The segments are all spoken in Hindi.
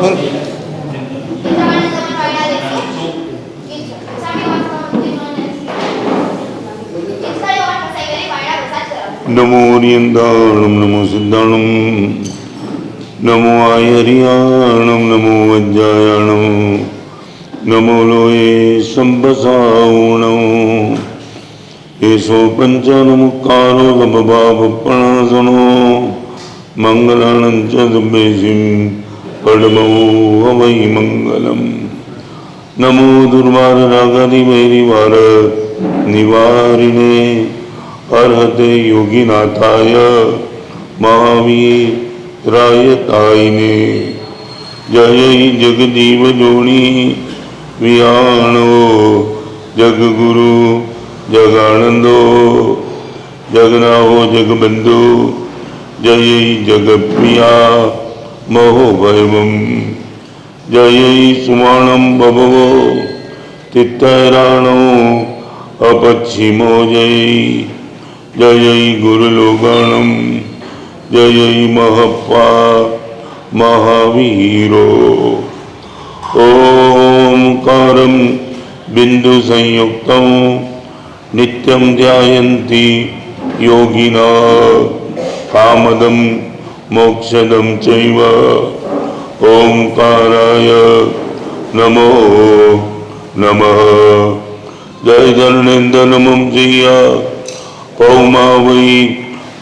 नमो ओरियंताणम नमो सिद्धाणम नमो आयरियाणम नमो वज्रायाणम नमो लोये संबसावणम येसो पंचानमुक्कारो गमभावपणासनो मंगलानं च दुर्वेशिं पद्मो वै मंगलम नमो दुर्वाररागादिवैरिवार निवारिणे अर्हते योगिनाथाय महावीरायतायिने जय जगदीव जोनी वियाणो जगगुरु जगानंदो जगनाहो जगबंधु जय जगप्रिया महोभयवम जय सुमाणम बभवो तित्तराणो अपच्छिमो जय जय गुरुलोगाणम जय महप्पा महावीरो ओंकारं बिंदु संयुक्तं नित्यं ध्यायन्ति योगिना कामदं मोक्षदं चैव ओंकाराय नमो नमः जय धर्मेन्द्रनमं जय पौमा वै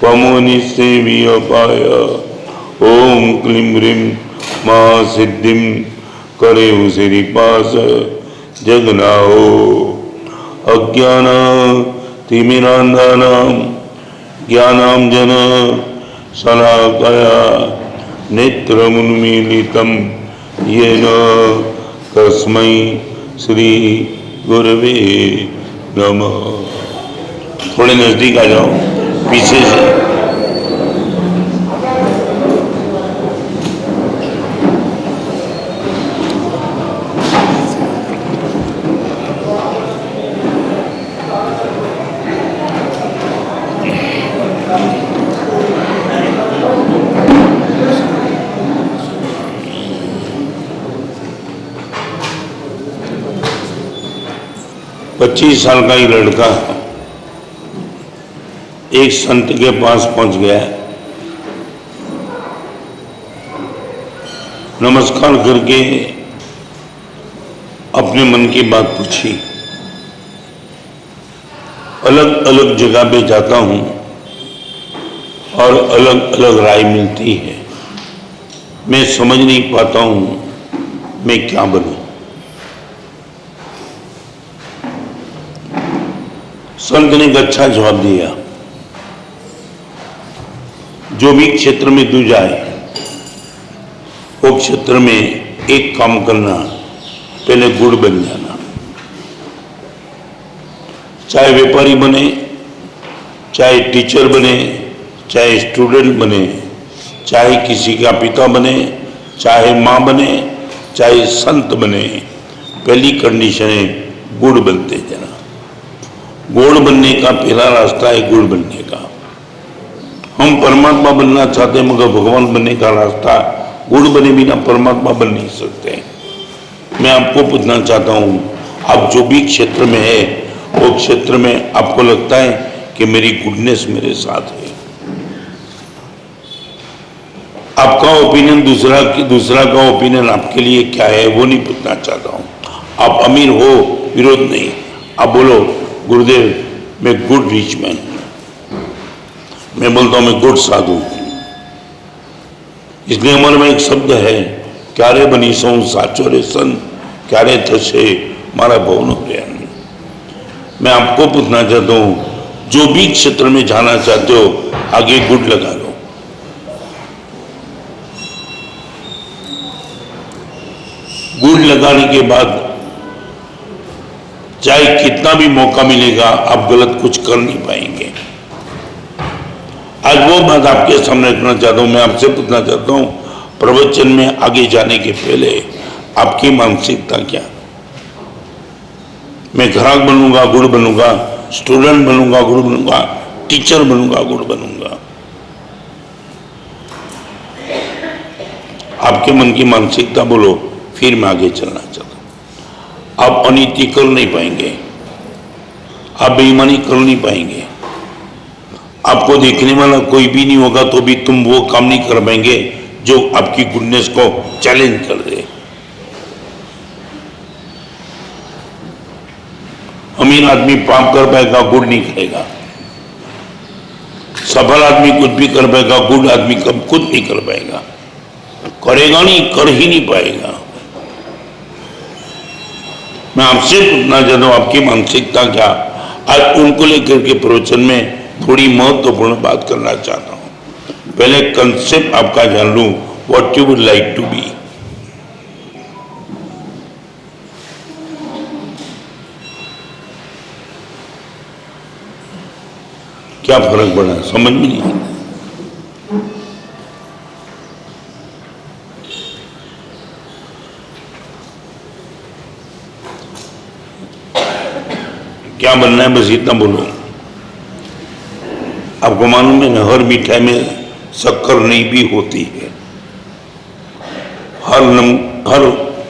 पमोनिसेविय पाय ओम क्लीं ह्रीं महासिद्धिं करे उसिरी पास जगनाओ अज्ञान तिमिरांधानां ज्ञानांजन शलाकया नेत्रमुन्मीलितं येन तस्मै श्री गुरवे नमः। थोड़े नजदीक आ जाओ पीछे से। पच्चीस साल का ही लड़का एक संत के पास पहुंच गया, नमस्कार करके अपने मन की बात पूछी। अलग अलग जगह पे जाता हूं और अलग अलग राय मिलती है, मैं समझ नहीं पाता हूं मैं क्या बनूं। संत ने एक अच्छा जवाब दिया, जो भी क्षेत्र में तू जाए वो क्षेत्र में एक काम करना, पहले गुड़ बन जाना। चाहे व्यापारी बने, चाहे टीचर बने, चाहे स्टूडेंट बने, चाहे किसी का पिता बने, चाहे माँ बने, चाहे संत बने, पहली कंडीशन है गुड़ बनते जाना। गुड़ बनने का पहला रास्ता है गुड़ बनने का। हम परमात्मा बनना चाहते हैं मगर भगवान बनने का रास्ता गुड़ बने बिना परमात्मा बन नहीं सकते। मैं आपको पूछना चाहता हूं, आप जो भी क्षेत्र में है वो क्षेत्र में आपको लगता है कि मेरी गुडनेस मेरे साथ है। आपका ओपिनियन दूसरा का ओपिनियन आपके लिए क्या है वो नहीं पूछना चाहता हूं। आप अमीर हो विरोध नहीं, आप बोलो गुरुदेव मैं गुड रिच मैन हूं, मैं बोलता हूं मैं गुड साधु हूं। इसलिए हमारे में एक शब्द है, क्यारे बनी सौ साचो रे सन क्यारे थशे मारा भवन प्रियन। मैं आपको पूछना चाहता हूं, जो भी क्षेत्र में जाना चाहते हो आगे गुड लगा लो। गुड लगाने के बाद चाहे कितना भी मौका मिलेगा आप गलत कुछ कर नहीं पाएंगे। आज वो बात आपके सामने रखना चाहता हूं। मैं आपसे पूछना चाहता हूं, प्रवचन में आगे जाने के पहले आपकी मानसिकता क्या? मैं ग्राहक बनूंगा गुड़ बनूंगा, स्टूडेंट बनूंगा गुड़ बनूंगा, टीचर बनूंगा गुड़ बनूंगा। आपके मन की मानसिकता बोलो, फिर मैं आगे चलना चाहता हूं। आप अनीति कर नहीं पाएंगे, आप बेईमानी कर नहीं पाएंगे, आपको देखने वाला कोई भी नहीं होगा तो भी तुम वो काम नहीं कर पाएंगे जो आपकी गुडनेस को चैलेंज कर दे। अमीर आदमी पाप कर पाएगा, गुड नहीं करेगा। सफल आदमी कुछ भी कर पाएगा, गुड आदमी कब कुछ नहीं कर पाएगा, करेगा नहीं, कर ही नहीं पाएगा। मैं आपसे पूछना चाहता हूं, आपकी मानसिकता क्या? आज उनको लेकर के प्रवचन में थोड़ी महत्वपूर्ण बात करना चाहता हूं। पहले कंसेप्ट आपका जान लूं, what you would like to be. क्या फर्क पड़ा, समझ में नहीं आता। क्या बनना है, बस इतना बोलो। आपको मालूम है ना, हर मिठाई में शक्कर नहीं भी होती है, हर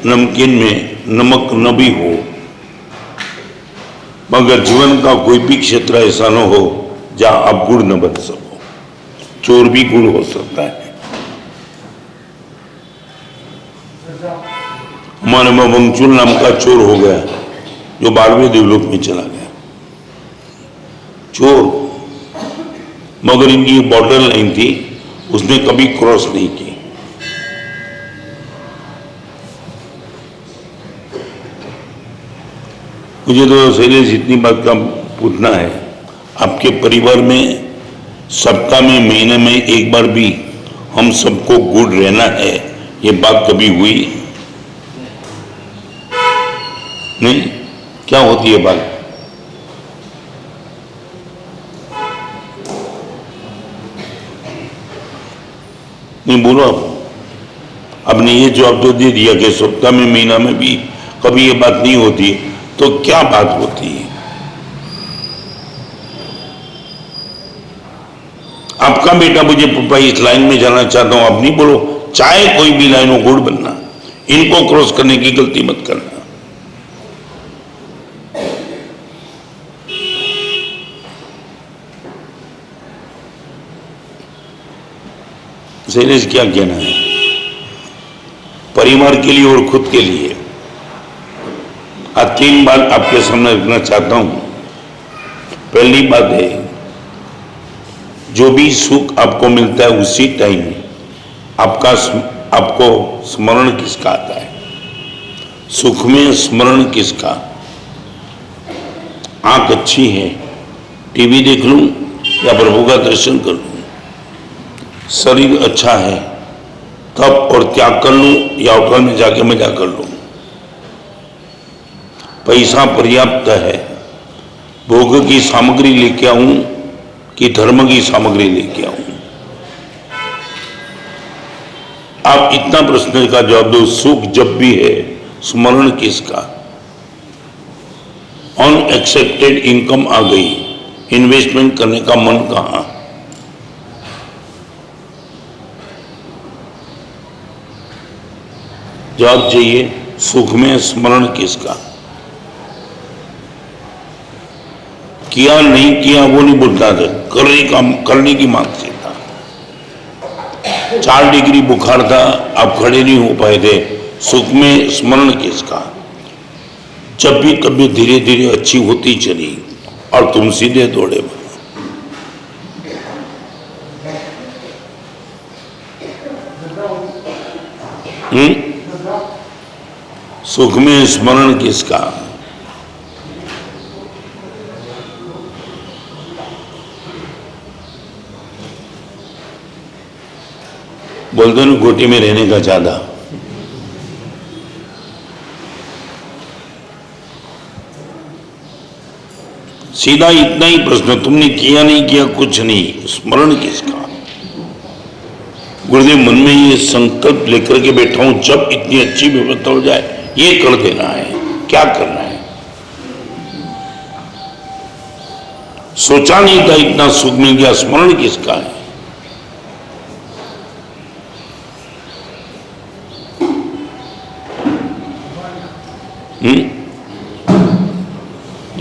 नमकीन में नमक न भी हो, मगर जीवन का कोई भी क्षेत्र ऐसा न हो जहां आप गुड़ न बन सको। चोर भी गुड़ हो सकता है। हमारे में वंगचुल नाम का चोर हो गया जो 12वें देवलोक में चला गया, चोर। मगर इनकी बॉर्डर लाइन थी, उसने कभी क्रॉस नहीं की। मुझे तो शैलेश इतनी बात का पूछना है, आपके परिवार में सप्ताह में, महीने में एक बार भी हम सबको गुड रहना है, ये बात कभी हुई नहीं? क्या होती है बात? नहीं बोलो आप। आपने ये जवाब तो दे दिया कि सप्ताह में, महीना में भी कभी ये बात नहीं होती, तो क्या बात होती है? आपका बेटा मुझे पापा इस लाइन में जाना चाहता हूं, आप नहीं बोलो, चाहे कोई भी लाइन हो, गुड़ बनना। इनको क्रॉस करने की गलती मत करना। शैलेश क्या कहना है परिवार के लिए और खुद के लिए? आज 3 बात आपके सामने रखना चाहता हूं। पहली बात है, जो भी सुख आपको मिलता है उसी टाइम आपको स्मरण किसका आता है? सुख में स्मरण किसका? आंख अच्छी है, टीवी देख लूं या प्रभु का दर्शन कर लूं, शरीर अच्छा है, तप और त्याग कर लूं या होटल में जाके मजा कर लूं, पैसा पर्याप्त है, भोग की सामग्री लेके आऊं कि धर्म की सामग्री लेके आऊं? आप इतना प्रश्न का जवाब दो। सुख जब भी है, स्मरण किसका? अनएक्सेप्टेड इनकम आ गई, इन्वेस्टमेंट करने का मन कहां? जवाब चाहिए। सुख में स्मरण किसका? किया नहीं किया वो नहीं बोलता था, करने की मानसिकता। 4 डिग्री बुखार था, आप खड़े नहीं हो पाए थे, सुख में स्मरण किसका? जब भी तबीयत धीरे धीरे अच्छी होती चली और तुम सीधे दौड़े। सुख में स्मरण किसका? बोलते ना गोटी में रहने का ज्यादा। सीधा इतना ही प्रश्न, तुमने किया नहीं किया कुछ नहीं, स्मरण किसका? गुरुदेव मन में ये संकल्प लेकर के बैठा हूं, जब इतनी अच्छी व्यवस्था हो जाए ये कर देना है। क्या करना है? सोचा नहीं था इतना सुख मिल गया, स्मरण किसका है? ये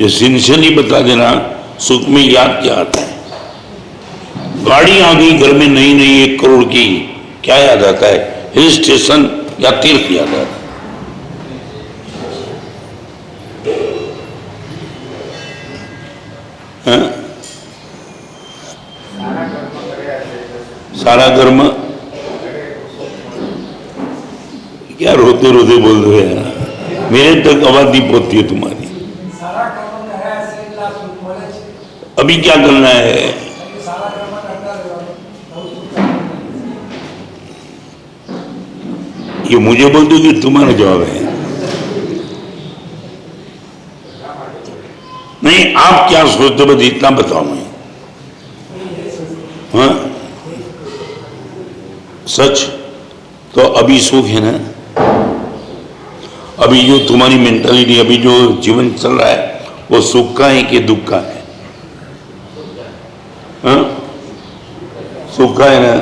सिंसियरली बता देना, सुख में याद क्या आता है? गाड़ी आ गई घर में नई नई 1 करोड़ की, क्या याद आता है? हिल स्टेशन या तीर्थ याद आता है? सारा कर्म क्या रोते रोते बोल रहे हैं? मेरे तक आवाज नहीं पहुंचती है तुम्हारी। अभी क्या करना है? ये मुझे बोल दो कि तुम्हारा जवाब है? नहीं, आप क्या सोचते हो? बस इतना बताओ मैं। हाँ, सच तो अभी सुख है ना? अभी जो तुम्हारी मेंटालिटी, अभी जो जीवन चल रहा है, वो सुख का है कि दुख का है? हाँ, सुख का है ना?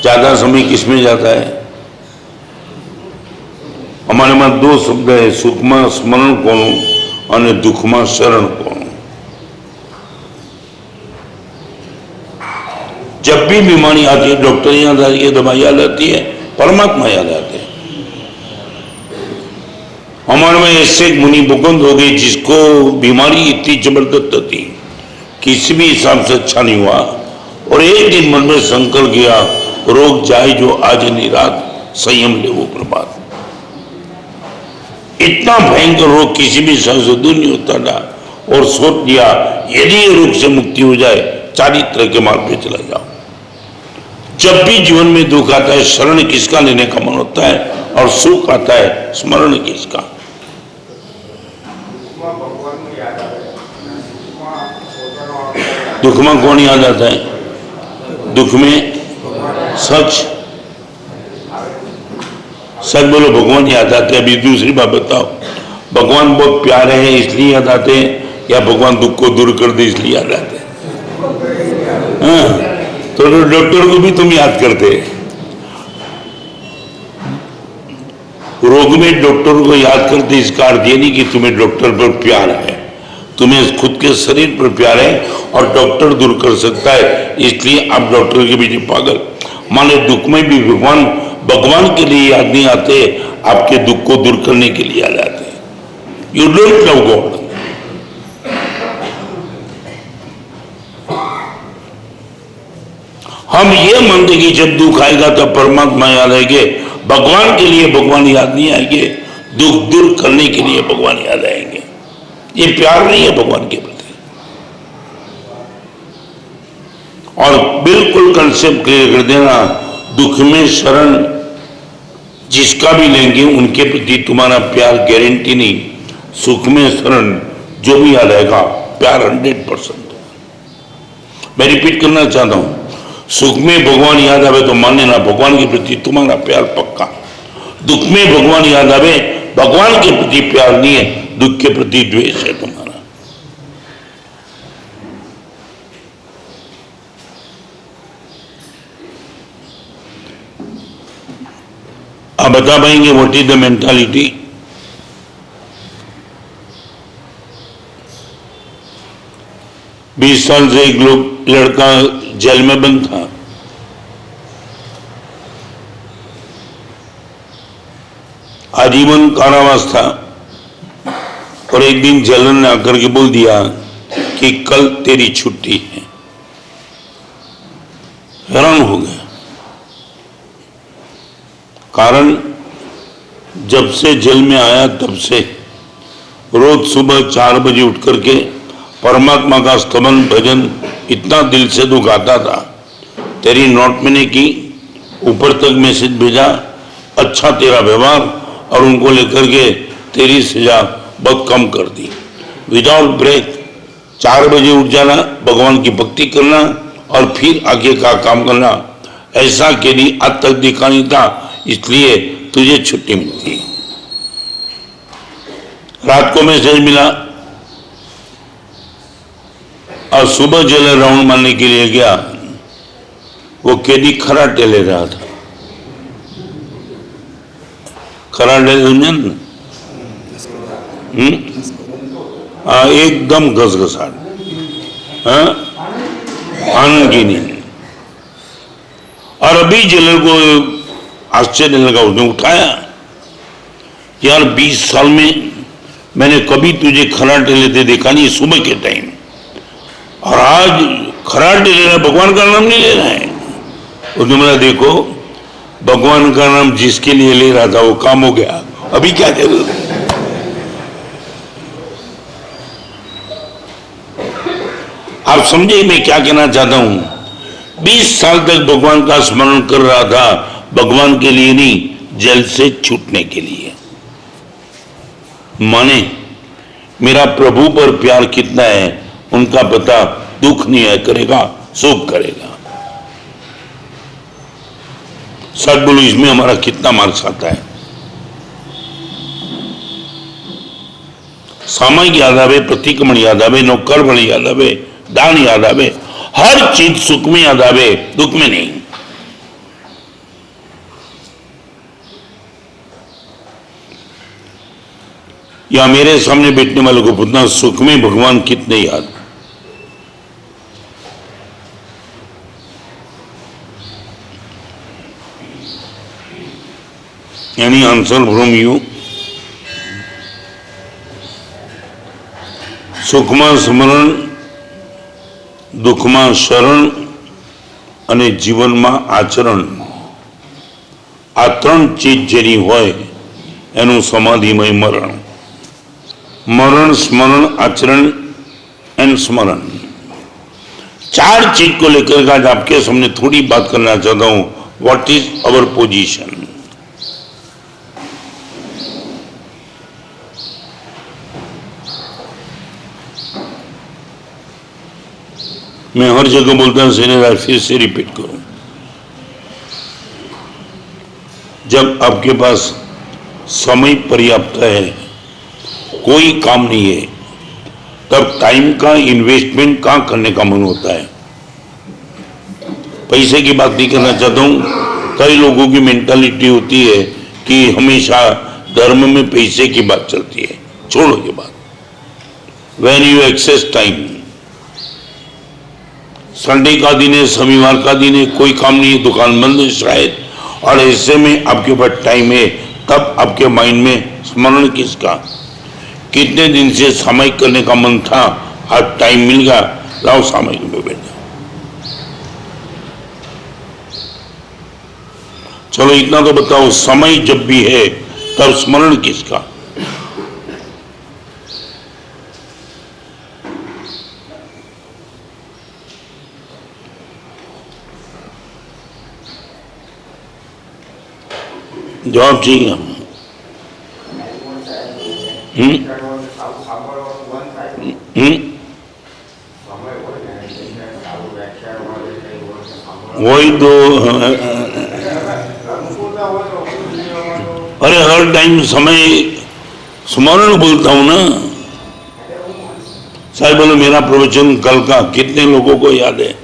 ज्यादा समय किसमें जाता है? हमारे में 2 शब्द है, सुख में स्मरण कोणु और दुख में शरण कोणु। जब भी बीमारी आती है, डॉक्टर याद आती है, दवाई याद आती है, परमात्मा याद आते हैं। हमारे में ऐसे मुनि बुकंद हो गए जिसको बीमारी इतनी जबरदस्त थी, किसी भी हिसाब से अच्छा नहीं हुआ, और एक दिन मन में संकल्प किया, रोग जाए जो आज नहीं रात, संयम ले वो प्रभात। इतना भयंकर रोग किसी भी हिसाब से दूर नहीं होता था, और सोच लिया यदि ये रोग से मुक्ति हो जाए, चारित्र के मार्ग पे चला जाओ। जब भी जीवन में दुख आता है, शरण किसका लेने का मन होता है, और सुख आता है, स्मरण किसका? दुख में कौन याद आता है? दुख में सच, सच बोलो, भगवान याद आते हैं। अभी दूसरी बात बताओ, भगवान बहुत प्यारे हैं इसलिए याद आते हैं, या भगवान दुख को दूर कर दे इसलिए याद आते हैं? हाँ, तो डॉक्टर को भी तुम याद करते। रोग में डॉक्टर को याद करते, इसका अर्थ ये नहीं कि तुम्हें डॉक्टर पर प्यार है, तुम्हें खुद के शरीर पर प्यार है, और डॉक्टर दूर कर सकता है इसलिए आप डॉक्टर के पीछे पागल। माने दुख में भी भगवान के लिए याद नहीं आते, आपके दुख को दूर करने के लिए याद आते हैं। You don't love God. हम ये मानते कि जब दुख आएगा तब परमात्मा याद आएंगे, भगवान के लिए भगवान याद नहीं आएंगे, दुख दूर करने के लिए भगवान याद आएंगे। ये प्यार नहीं है भगवान के प्रति। और बिल्कुल कंसेप्ट क्लियर कर देना, दुख में शरण जिसका भी लेंगे उनके प्रति तुम्हारा प्यार गारंटी नहीं, सुख में शरण जो भी याद आएगा प्यार 100%। मैं रिपीट करना चाहता हूं, सुख में भगवान याद आवे तो मान लेना भगवान के प्रति तुम्हारा प्यार पक्का। दुख में भगवान याद आवे, भगवान के प्रति प्यार नहीं है, दुख के प्रति द्वेष है तुम्हारा। आप बता पाएंगे व्हाट इज द मेंटालिटी? बीस साल से एक लड़का जेल में बंद था, आजीवन कारावास था, और एक दिन जेलर ने आकर के बोल दिया कि कल तेरी छुट्टी है। हैरान हो गया, कारण जब से जेल में आया तब से रोज सुबह 4 बजे उठ करके परमात्मा का स्तवन भजन इतना दिल से तू गाता था। तेरी नोट मैंने की, ऊपर तक मैसेज भेजा, अच्छा तेरा व्यवहार, और उनको लेकर के तेरी सजा बहुत कम कर दी। विदाउट ब्रेक 4 बजे उठ जाना, भगवान की भक्ति करना, और फिर आगे का काम करना। ऐसा केली आज तक दिखा नहीं था, इसलिए तुझे छुट्टी मिलती है। रात को मैसेज मिला और सुबह जेल राउंड मारने के लिए गया, वो कैदी खराटे ले रहा था। खराटे एकदम घसघसाहट, आनंद की नींद। और अभी जेलर को आश्चर्य लगा, उसने उठाया, यार 20 साल में मैंने कभी तुझे खराटे लेते देखा नहीं, सुबह के टाइम, और आज खराटे ले रहा है, भगवान का नाम नहीं ले रहा है। उसने बोला देखो, भगवान का नाम जिसके लिए ले रहा था वो काम हो गया, अभी क्या जरूरत है। आप समझे मैं क्या कहना चाहता हूं? 20 साल तक भगवान का स्मरण कर रहा था, भगवान के लिए नहीं, जेल से छूटने के लिए। माने मेरा प्रभु पर प्यार कितना है उनका पता, दुख नहीं है करेगा, सुख करेगा। सच बोलो, इसमें हमारा कितना मार्क्स आता है? सामायिक याद आवे, प्रतिक्रमण याद आवे, नौकर बल याद आवे, दान याद आवे, हर चीज सुख में याद आवे, दुख में नहीं। या मेरे सामने बैठने वाले को पूछना, सुख में भगवान कितने याद? यानी आंसर फ्रॉम यू। सुखમાં સ્મરણ, દુઃખમાં શરણ અને જીવનમાં આચરણ, આ ત્રણ ચીજ જેની હોય એનું સમાધિમય મરણ। मरण, स्मरण, आचरण एंड स्मरण, चार चीज को लेकर आज आपके सामने थोड़ी बात करना चाहता हूं। What is our position? मैं हर जगह बोलता हूं, सेनेदार फिर से रिपीट करूं, जब आपके पास समय पर्याप्त है, कोई काम नहीं है, तब टाइम का इन्वेस्टमेंट कहां करने का मन होता है। पैसे की बात नहीं करना चाहता हूं। कई लोगों की मेंटालिटी होती है कि हमेशा धर्म में पैसे की बात चलती है, छोड़ो ये बात। When you excess time, Sunday का दिन है, शनिवार का दिन है, कोई काम नहीं है, दुकान बंद है शायद, और ऐसे में आपके पास टाइम है, तब आपके माइंड में स्मरण किसका? कितने दिन से सामयिक करने का मन था, आज टाइम मिल गया, लाओ सामयिक में बैठ जाओ। चलो इतना तो बताओ, समय जब भी है तब स्मरण किसका? जवाब चाहिए। वही तो, अरे हर टाइम समय स्मरण बोलता हूं ना। साहब बोलो, मेरा प्रवचन कल का कितने लोगों को याद है?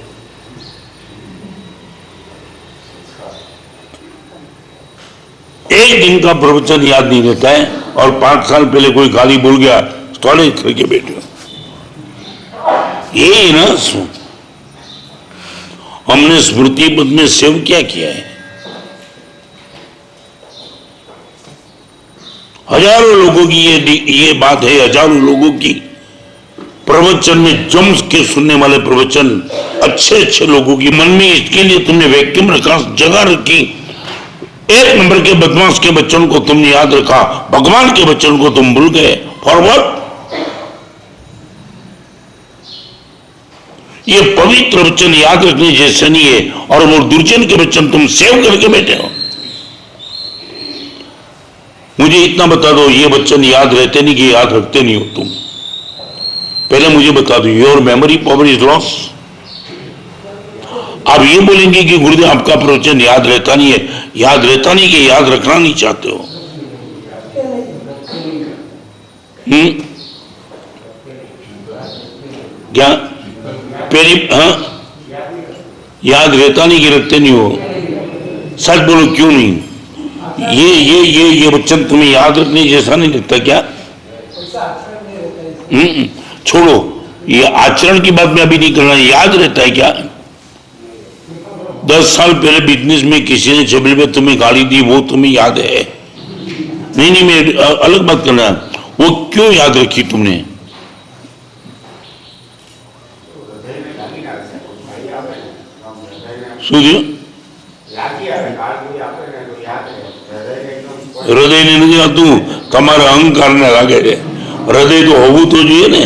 एक दिन का प्रवचन याद नहीं रहता है, और 5 साल पहले कोई गाली बोल गया, स्टोरेज करके बैठे। ये ना, हमने स्मृति पद में सेव क्या किया है? हजारों लोगों की ये बात है, हजारों लोगों की प्रवचन में जम के सुनने वाले प्रवचन, अच्छे अच्छे लोगों की मन में इसके लिए तुमने वैक्यूम रखा, जगह रखी। 1 नंबर के बदमाश के बच्चों को तुमने याद रखा, भगवान के बच्चों को तुम भूल गए। फॉरवर्ड, ये पवित्र वचन याद रखने जैसे नहीं है, और वो दुर्जन के वचन तुम सेव करके बैठे हो। मुझे इतना बता दो, ये वचन याद रहते नहीं कि याद रखते नहीं हो तुम? पहले मुझे बता दो, your memory power is loss. आप ये बोलेंगे कि गुरुदेव आपका प्रवचन याद रहता नहीं है, याद रहता नहीं कि याद रखना नहीं चाहते हो? क्या पहले? हाँ, याद रहता नहीं कि रखते नहीं हो? सच बोलो, क्यों नहीं? ये वचन तुम्हें याद रखने जैसा नहीं लगता क्या? छोड़ो, ये आचरण की बात मैं अभी नहीं कर रहा। याद रहता है क्या? 10 साल पहले बिजनेस में किसी ने छबील में तुम्हें गाली दी, वो तुम्हें याद है? नहीं नहीं, मैं अलग बात करना। वो क्यों याद रखी तुमने? શું હૃદય ને નથી આવતું, તમારા અહંકાર ને લાગે છે. હૃદય તો હોવું તો જોઈએ ને.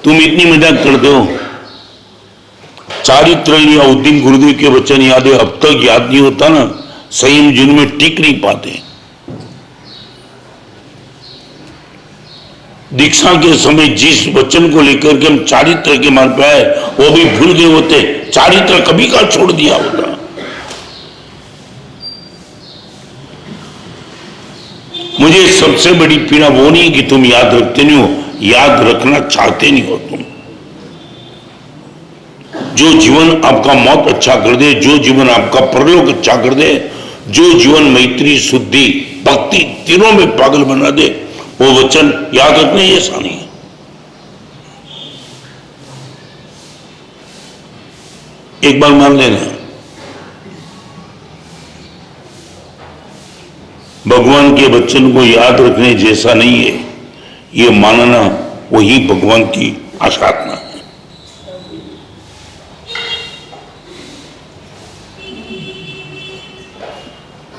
तुम इतनी मजाक करते हो। चारित्र या उद्दीन गुरुदेव के वचन याद है, अब तक याद नहीं होता ना, संयम जिनमें टिक नहीं पाते। दीक्षा के समय जिस वचन को लेकर के हम चारित्र के मार्ग पे आए, वो भी भूल गए होते, चारित्र कभी का छोड़ दिया होता। मुझे सबसे बड़ी पीड़ा वो नहीं कि तुम याद रखते नहीं हो, याद रखना चाहते नहीं हो तुम। जो जीवन आपका मौत अच्छा कर दे, जो जीवन आपका परलोक अच्छा कर दे, जो जीवन मैत्री, शुद्धि, भक्ति तीनों में पागल बना दे, वो वचन याद रखना ये आसान नहीं है। एक बार मान लेना, भगवान के वचन को याद रखने जैसा नहीं है, ये मानना वही भगवान की आराधना है।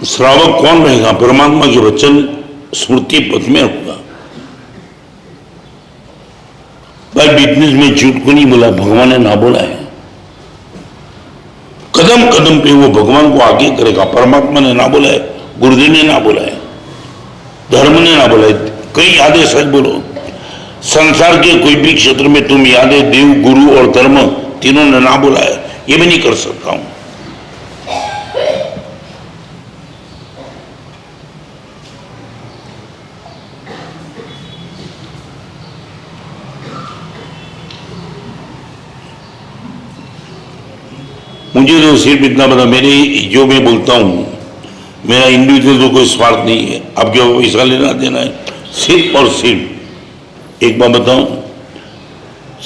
श्रावक कौन रहेगा? परमात्मा के वचन स्मृति पथ में होगा। भाई बिजनेस में झूठ को नहीं बोला, भगवान ने ना बोला है। कदम कदम पे वो भगवान को आगे करेगा। परमात्मा ने ना बोला है, गुरुदेव ने ना बोला है, धर्म ने ना बोला है। कई यादें सच बोलो। संसार के कोई भी क्षेत्र में तुम यादें देव, गुरु और धर्म तीनों ने ना बोला है, ये मैं नहीं कर सकता हूं। मुझे तो सिर्फ इतना पता, मेरे जो मैं बोलता हूं, मेरा इंडिविजुअल तो कोई स्वार्थ नहीं है। अब क्या पैसा लेना देना है, सिर्फ और सिर्फ एक बात बताऊं,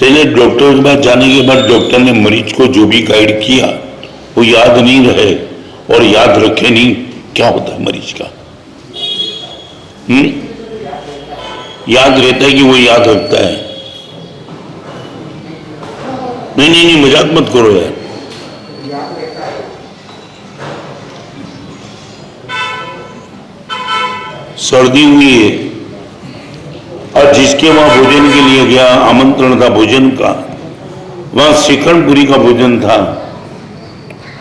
पहले डॉक्टर के पास जाने के बाद डॉक्टर ने मरीज को जो भी गाइड किया वो याद नहीं रहे और याद रखे नहीं, क्या होता है मरीज का? याद रहता है कि वो याद रखता है? नहीं नहीं नहीं, मजाक मत करो यार। सर्दी हुई है और जिसके वहां भोजन के लिए गया, आमंत्रण था भोजन का, वहां श्रीखंडपुरी का भोजन था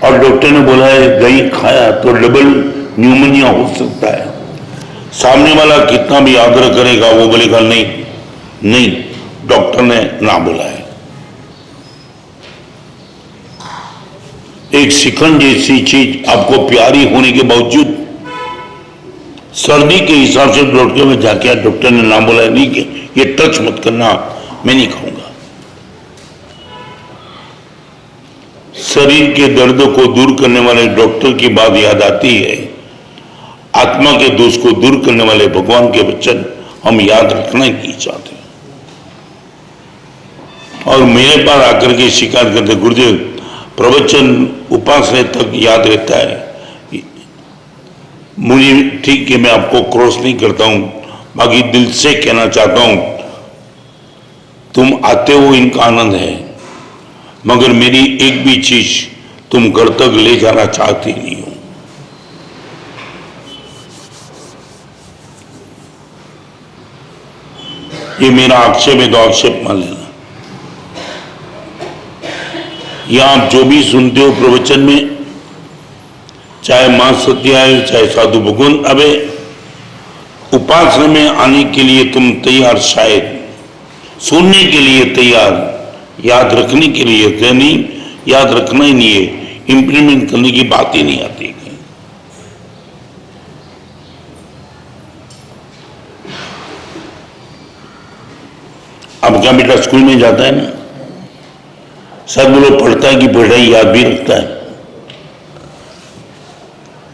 और डॉक्टर ने बोला है दही खाया तो डबल न्यूमोनिया हो सकता है। सामने वाला कितना भी आग्रह करेगा वो बोलेगा नहीं नहीं, डॉक्टर ने ना बोला है। एक श्रीखंड जैसी चीज आपको प्यारी होने के बावजूद सर्दी के हिसाब से डॉक्टर में जाके डॉक्टर ने नाम बोला नहीं कि ये टच मत करना, मैं नहीं खाऊंगा। शरीर के दर्द को दूर करने वाले डॉक्टर की बात याद आती है, आत्मा के दोष को दूर करने वाले भगवान के वचन हम याद रखना ही नहीं चाहते। और मेरे पास आकर के शिकायत करते, गुरुदेव प्रवचन उपासना तक याद रहता है। मुझे ठीक है, मैं आपको क्रॉस नहीं करता हूं, बाकी दिल से कहना चाहता हूं, तुम आते हो इनका आनंद है, मगर मेरी एक भी चीज तुम घर तक ले जाना चाहती नहीं हो। ये मेरा आक्षेप है तो आक्षेप मान लेना। या आप जो भी सुनते हो प्रवचन में, चाहे मां सत्य आए, चाहे साधु भगवान अबे, उपासना में आने के लिए तुम तैयार, शायद सुनने के लिए तैयार, याद रखने के लिए नहीं, याद रखना ही नहीं है, इंप्लीमेंट करने की बात ही नहीं आती। अब क्या बेटा स्कूल में जाता है ना, सब बोलो पढ़ता है कि पढ़ाई याद भी रखता है?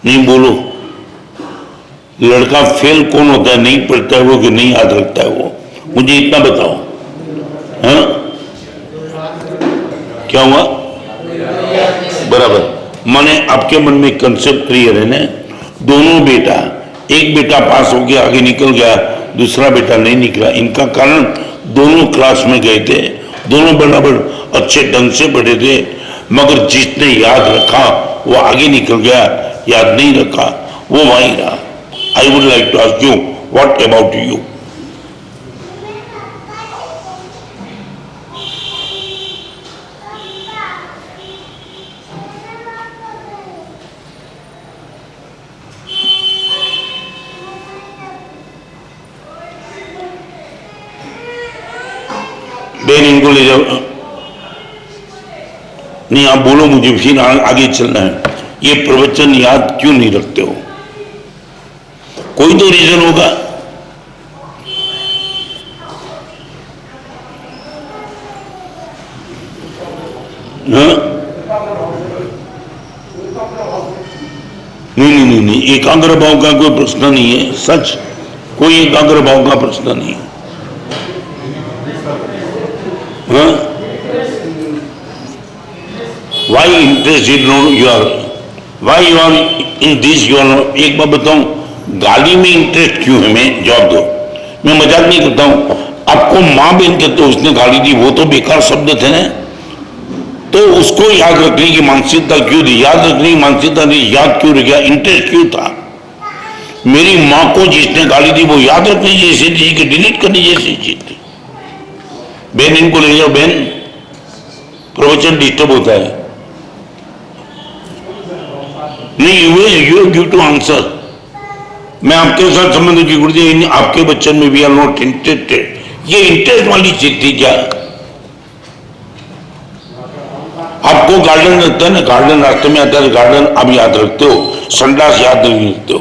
नहीं बोलो, लड़का फेल कौन होता है, नहीं पढ़ता है वो कि नहीं याद रखता है वो? मुझे इतना बताओ। हाँ, क्या हुआ? बराबर। माने आपके मन में कंसेप्ट क्लियर है ना? दोनों बेटा, एक बेटा पास हो गया, आगे निकल गया, दूसरा बेटा नहीं निकला। इनका कारण दोनों क्लास में गए थे, दोनों बराबर अच्छे ढंग से पढ़े थे, मगर जिसने याद रखा वो आगे निकल गया, याद नहीं रखा वो वहीं रहा। I would like to ask you, what about you? बेन इनको ले जाओ। नहीं, आप बोलो मुझे, फिर आगे चलना है। ये प्रवचन याद क्यों नहीं रखते हो? कोई तो रीजन होगा। हाँ? नहीं, एकाग्र भाव का कोई प्रश्न नहीं है, सच कोई एकाग्र भाव का प्रश्न नहीं है। हाँ? Why interested you are? Why you are in this? You are not? एक बात बताऊं, गाली में इंटरेस्ट क्यों है? मैं जवाब दो। मैं मजाक नहीं करता हूं। आपको माँ बहन कहते हो, उसने गाली दी, वो तो बेकार शब्द थे ना। तो उसको याद रखने की मानसिकता क्यों दी? याद रखने की मानसिकता दी, याद क्यों रह गया? इंटरेस्ट क्यों था? मेरी माँ को जिसने गाली दी वो याद रखने जैसी थी कि डिलीट करने जैसी चीज थी? बहन इनको ले जाओ। बहन, प्रवचन डिस्टर्ब होता है। नहीं, यू गिव टू आंसर। मैं आपके साथ संबंध की गुरुजी, आपके बच्चन में वी आर नॉट इंटरेस्टेड। ये इंटरेस्ट वाली चीज थी क्या? आपको गार्डन लगता है ना, गार्डन रास्ते में आता है, गार्डन आप याद रखते हो, संडास याद नहीं रखते हो।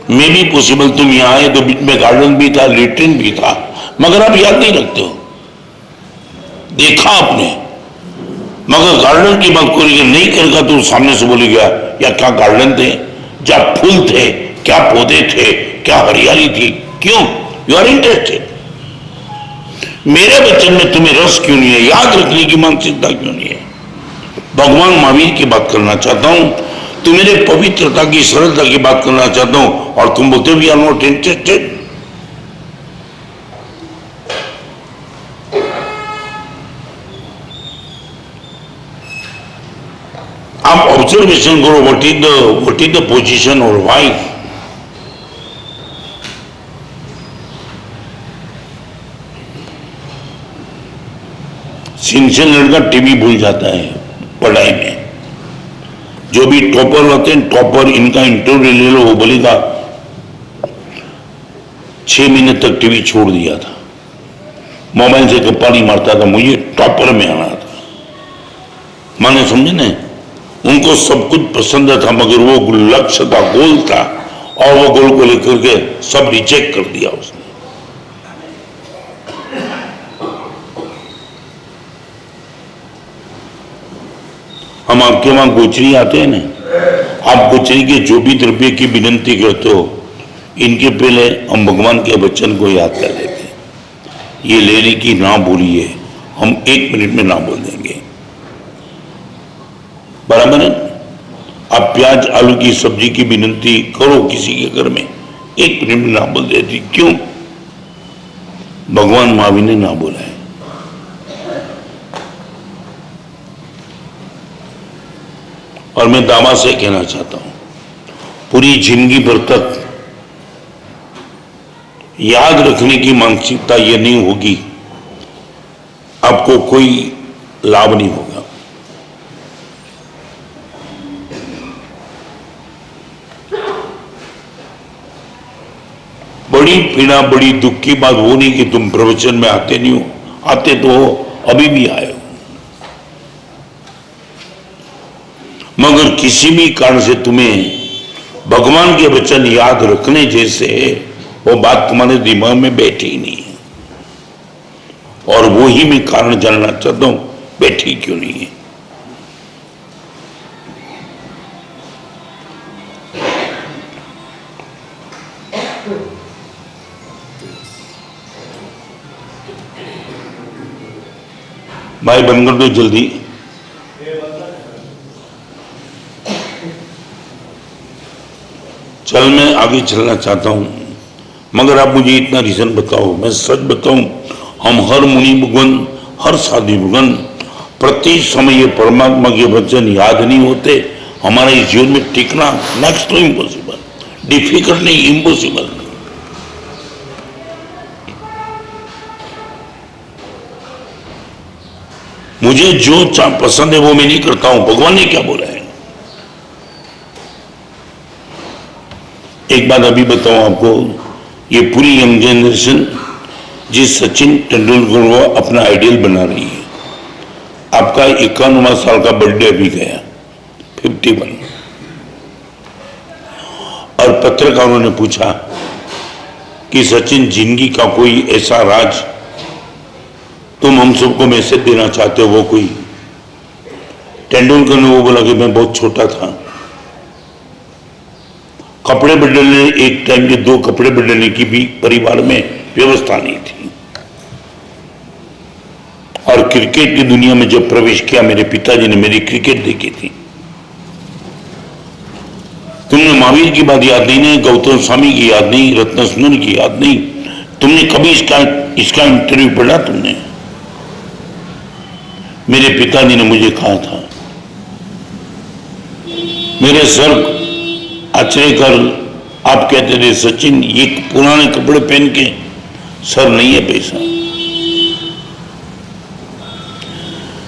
मे भी पॉसिबल तुम यहाँ आए तो बीच में गार्डन भी था, लेट्रिन भी था, मगर आप याद नहीं रखते हो। देखा आपने, मगर गार्डन की बात करेंगे नहीं करेगा तो सामने से बोलेगा या क्या गार्डन थे, क्या फूल थे, क्या पौधे थे, क्या हरियाली थी? क्यों? You are interested. मेरे बच्चन में तुम्हें रस क्यों नहीं है? याद रखने की मानसिकता क्यों नहीं है? भगवान महावीर की बात करना चाहता हूं, तुम्हारे पवित्रता की, सरलता की बात करना चाहता हूं, और तुम बोलते वी आर नॉट इंटरेस्टेड। आप ऑब्जर्वेशन करो, व्हाट इज द पोजीशन और वाइफ। सिंसियर लड़का टीवी भूल जाता है पढ़ाई में। जो भी टॉपर होते हैं, टॉपर, इनका इंटरव्यू ले लो, वो बोलेगा 6 महीने तक टीवी छोड़ दिया था, मोबाइल से गप्पा नहीं मारता था, मुझे टॉपर में आना था। माने समझे ना? उनको सब कुछ पसंद था, मगर वो लक्ष्य था, गोल था, और वो गोल को लेकर के सब रिजेक्ट कर दिया उसने। हम आपके वहां गोचरी आते हैं ना, आप गोचरी के जो भी द्रव्य की विनंती करते हो, इनके पहले हम भगवान के वचन को याद कर लेते हैं। ये लेने की ना बोलिए, हम 1 मिनट में ना बोल देंगे, बराबर है? आप प्याज आलू की सब्जी की विनंती करो किसी के घर में, 1 मिनट में ना बोल देती। क्यों? भगवान महावीर ने ना बोला है। और मैं दावा से कहना चाहता हूं, पूरी जिंदगी भर तक याद रखने की मानसिकता ये नहीं होगी, आपको कोई लाभ नहीं होगा। बड़ी पीड़ा, बड़ी दुख की बात वो नहीं कि तुम प्रवचन में आते नहीं हो, आते तो हो, अभी भी आए हो, मगर किसी भी कारण से तुम्हें भगवान के वचन याद रखने जैसे वो बात तुम्हारे दिमाग में बैठी ही नहीं है। और वो ही मैं कारण जानना चाहता हूं, बैठी क्यों नहीं है? भाई बंद कर दो जल्दी। चल मैं आगे चलना चाहता हूं, मगर आप मुझे इतना रीजन बताओ। मैं सच बताऊं, हम हर मुनि भगवान, हर साधु भगवान प्रति समय ये परमात्मा के वचन याद नहीं होते, हमारे इस जीवन में टिकना नेक्स्ट टू इम्पॉसिबल, डिफिकल्ट नहीं, इम्पॉसिबल। मुझे जो पसंद है वो मैं नहीं करता हूं, भगवान ने क्या बोला है। एक बात अभी बताऊं आपको, ये पूरी यंग जनरेशन जिस सचिन तेंदुलकर को अपना आइडियल बना रही है, आपका 51वां साल का बर्थडे अभी गया, 51, और पत्रकारों ने पूछा कि सचिन जिंदगी का कोई ऐसा राज तुम हम सबको मैसेज देना चाहते हो, वो कोई। तेंदुलकर ने वो बोला कि मैं बहुत छोटा था, कपड़े बदलने, एक टाइम के 2 कपड़े बदलने की भी परिवार में व्यवस्था नहीं थी, और क्रिकेट की दुनिया में जब प्रवेश किया मेरे पिताजी ने मेरी क्रिकेट देखी थी। तुमने महावीर की बात याद नहीं, गौतम स्वामी की याद नहीं, रत्न सुंदर की याद नहीं, तुमने कभी इसका इंटरव्यू पढ़ा तुमने? मेरे पिताजी ने मुझे कहा था, मेरे सर आश्चर्यकर आप कहते थे सचिन ये पुराने कपड़े पहन के सर नहीं है पैसा।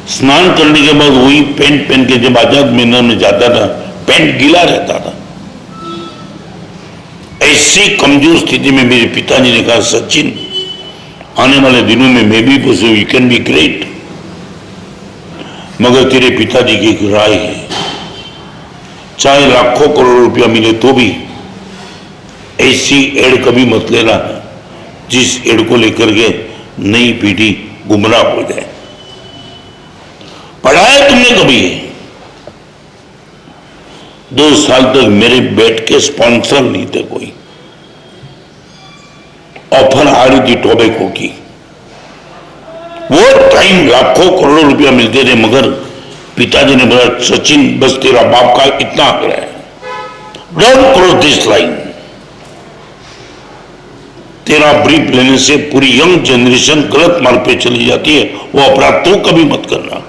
स्नान करने के बाद वही पैंट पहन के जब आजाद मैदान में जाता था, पैंट गीला रहता था। ऐसी कमजोर स्थिति में मेरे पिताजी ने कहा सचिन आने वाले दिनों में मैं भी पूछूं, यू कैन बी ग्रेट, मगर तेरे पिताजी की एक राय है, चाहे लाखों करोड़ रुपया मिले तो भी ऐसी एड कभी मत लेना जिस एड को लेकर के नई पीढ़ी गुमराह हो जाए। पढ़ा है तुमने कभी? 2 साल तक मेरे बैठ के स्पॉन्सर नहीं थे, कोई ऑफर आ रही थी टोबैको की, वो टाइम लाखों करोड़ों रुपया मिलते थे, मगर पिताजी ने बोला सचिन बस तेरा बाप का इतना आग्रह है, डोंट क्रॉस दिस लाइन। तेरा ब्रीफ लेने से पूरी यंग जनरेशन गलत मार्ग पे चली जाती है, वो अपराध तो कभी मत करना।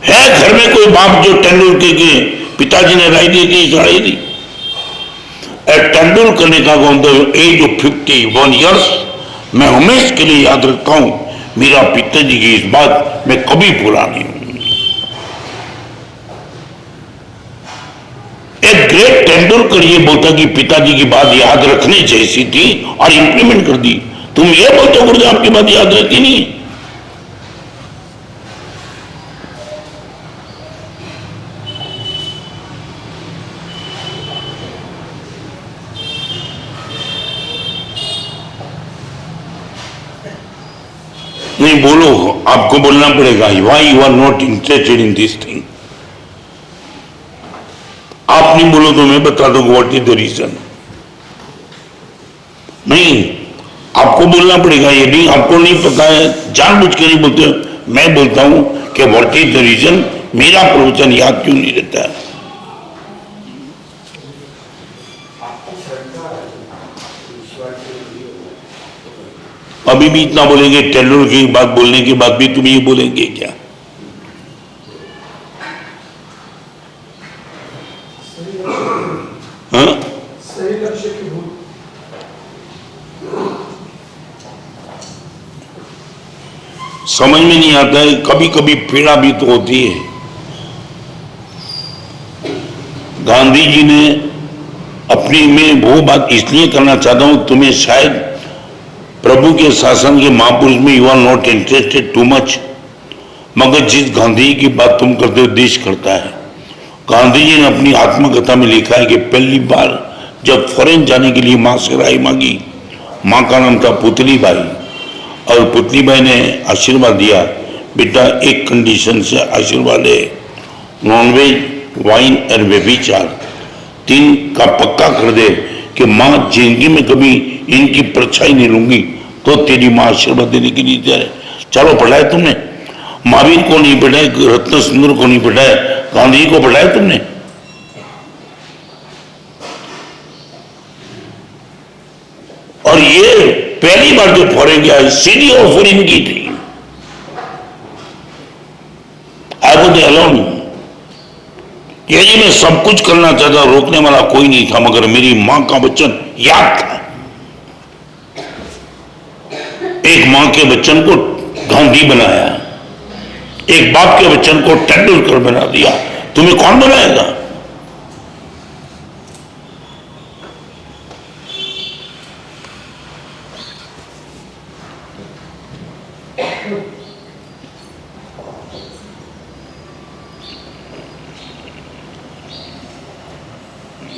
है घर में कोई बाप जो तेंदुलकर के पिताजी ने राय दी थी, राय दी तेंदुलकर ने कहा on the age of 51 years, मैं हमेशा के लिए याद रखता हूं, मेरा पिताजी की इस बात मैं कभी भूला नहीं हूं। एक ग्रेट तेंदुलकर ये बोलता कि पिताजी की बात याद रखनी जैसी थी और इंप्लीमेंट कर दी। तुम ये बोलते हो गुरुदेव आपकी बात याद रहती नहीं। नहीं बोलो, आपको बोलना पड़ेगा, why you are not interested in this thing. आप नहीं बोलो तो मैं बता दूंगा व्हाट इज द रीजन। नहीं, आपको बोलना पड़ेगा, ये नहीं आपको नहीं पता है, जानबूझ के नहीं बोलते, मैं बोलता हूं कि व्हाट इज द रीजन, मेरा प्रवचन याद क्यों नहीं रहता है। अभी भी इतना बोलेंगे, तेंदुलकर की बात बोलने के बाद भी तुम ये बोलेंगे क्या? हाँ? समझ में नहीं आता है, कभी कभी पीड़ा भी तो होती है। गांधी जी ने अपनी, मैं वो बात इसलिए करना चाहता हूं, तुम्हें शायद प्रभु के शासन के महापुरुष में you are not interested too much, मगर जिस गांधी जी की बात तुम करते हो देश करता है। गांधी जी ने अपनी आत्मकथा में लिखा है कि पहली बार जब फॉरेन जाने के लिए मां से राय मांगी, मां का नाम था पुतली बाई, और पुतली बाई ने आशीर्वाद दिया, बेटा एक कंडीशन से आशीर्वाद है, नॉनवेज, वाइन और व्यभिचार 3 का पक्का कर दे कि मां जिंदगी में कभी इनकी परछाई नहीं लूंगी, तो तेरी मां आशीर्वाद देने के लिए तैयार है। चलो, पढ़ाया तुमने? महावीर को नहीं पढ़ाए, रत्न सुंदर को नहीं पढ़ाए, गांधी को पढ़ाया तुमने? और ये पहली बार जो फॉरेन गया, सीडी ऑफर इनकी थी। आई वुड अलोन, यदि मैं सब कुछ करना चाहता, रोकने वाला कोई नहीं था, मगर मेरी मां का वचन याद था। एक मां के वचन को गांधी बनाया, एक बाप के वचन को तेंदुलकर बना दिया। तुम्हें कौन बनाएगा?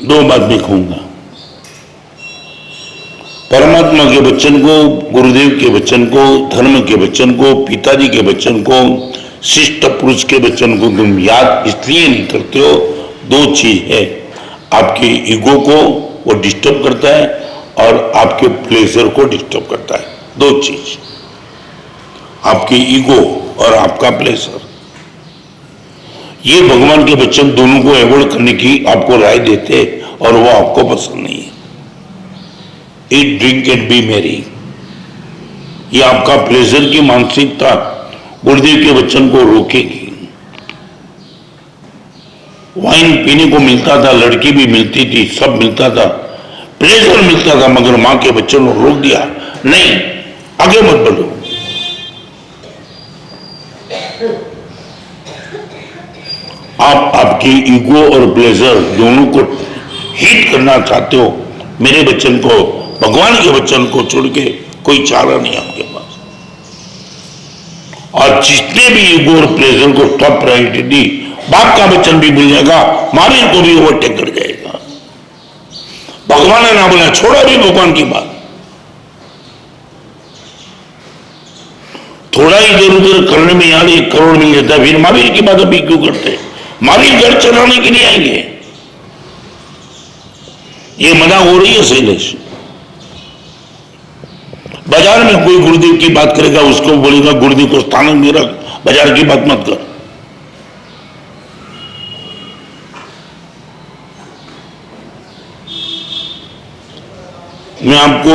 दो बात मैं कहूंगा। परमात्मा के वचन को, गुरुदेव के वचन को, धर्म के वचन को, पिताजी के वचन को, शिष्ट पुरुष के वचन को तुम याद इसलिए नहीं करते हो। दो चीज है, आपके ईगो को वो डिस्टर्ब करता है और आपके प्लेजर को डिस्टर्ब करता है। दो चीज, आपके ईगो और आपका प्लेजर। ये भगवान के वचन दोनों को अवॉइड करने की आपको राय देते और वो आपको पसंद नहीं है। ईट, ड्रिंक एंड बी मैरी, ये आपका प्लेजर की मानसिकता गुरुदेव के वचन को रोकेगी। वाइन पीने को मिलता था, लड़की भी मिलती थी, सब मिलता था, प्लेजर मिलता था, मगर मां के वचन को रोक दिया। नहीं, आगे मत बढ़ो। आप आपकी ईगो और प्लेजर दोनों को हिट करना चाहते हो। मेरे वचन को, भगवान के वचन को छोड़ के कोई चारा नहीं आपके पास। और जिसने भी ईगो और प्लेजर को टॉप प्रायोरिटी दी, बाप का वचन भी मिल जाएगा, महावीर को भी ओवरटेक कर जाएगा। भगवान ने ना बोला, छोड़ा भी भगवान की बात। थोड़ा ही इधर उधर करने में यार 1 करोड़ मिल जाता है, फिर महावीर की बात अभी क्यों करते? महावीर घर चलाने के लिए आएंगे। ये मजाक हो रही है शैलेश? बाजार में कोई गुरुदेव की बात करेगा, उसको बोलेगा गुरुदेव को स्थान में रख, बाजार की बात मत कर। मैं आपको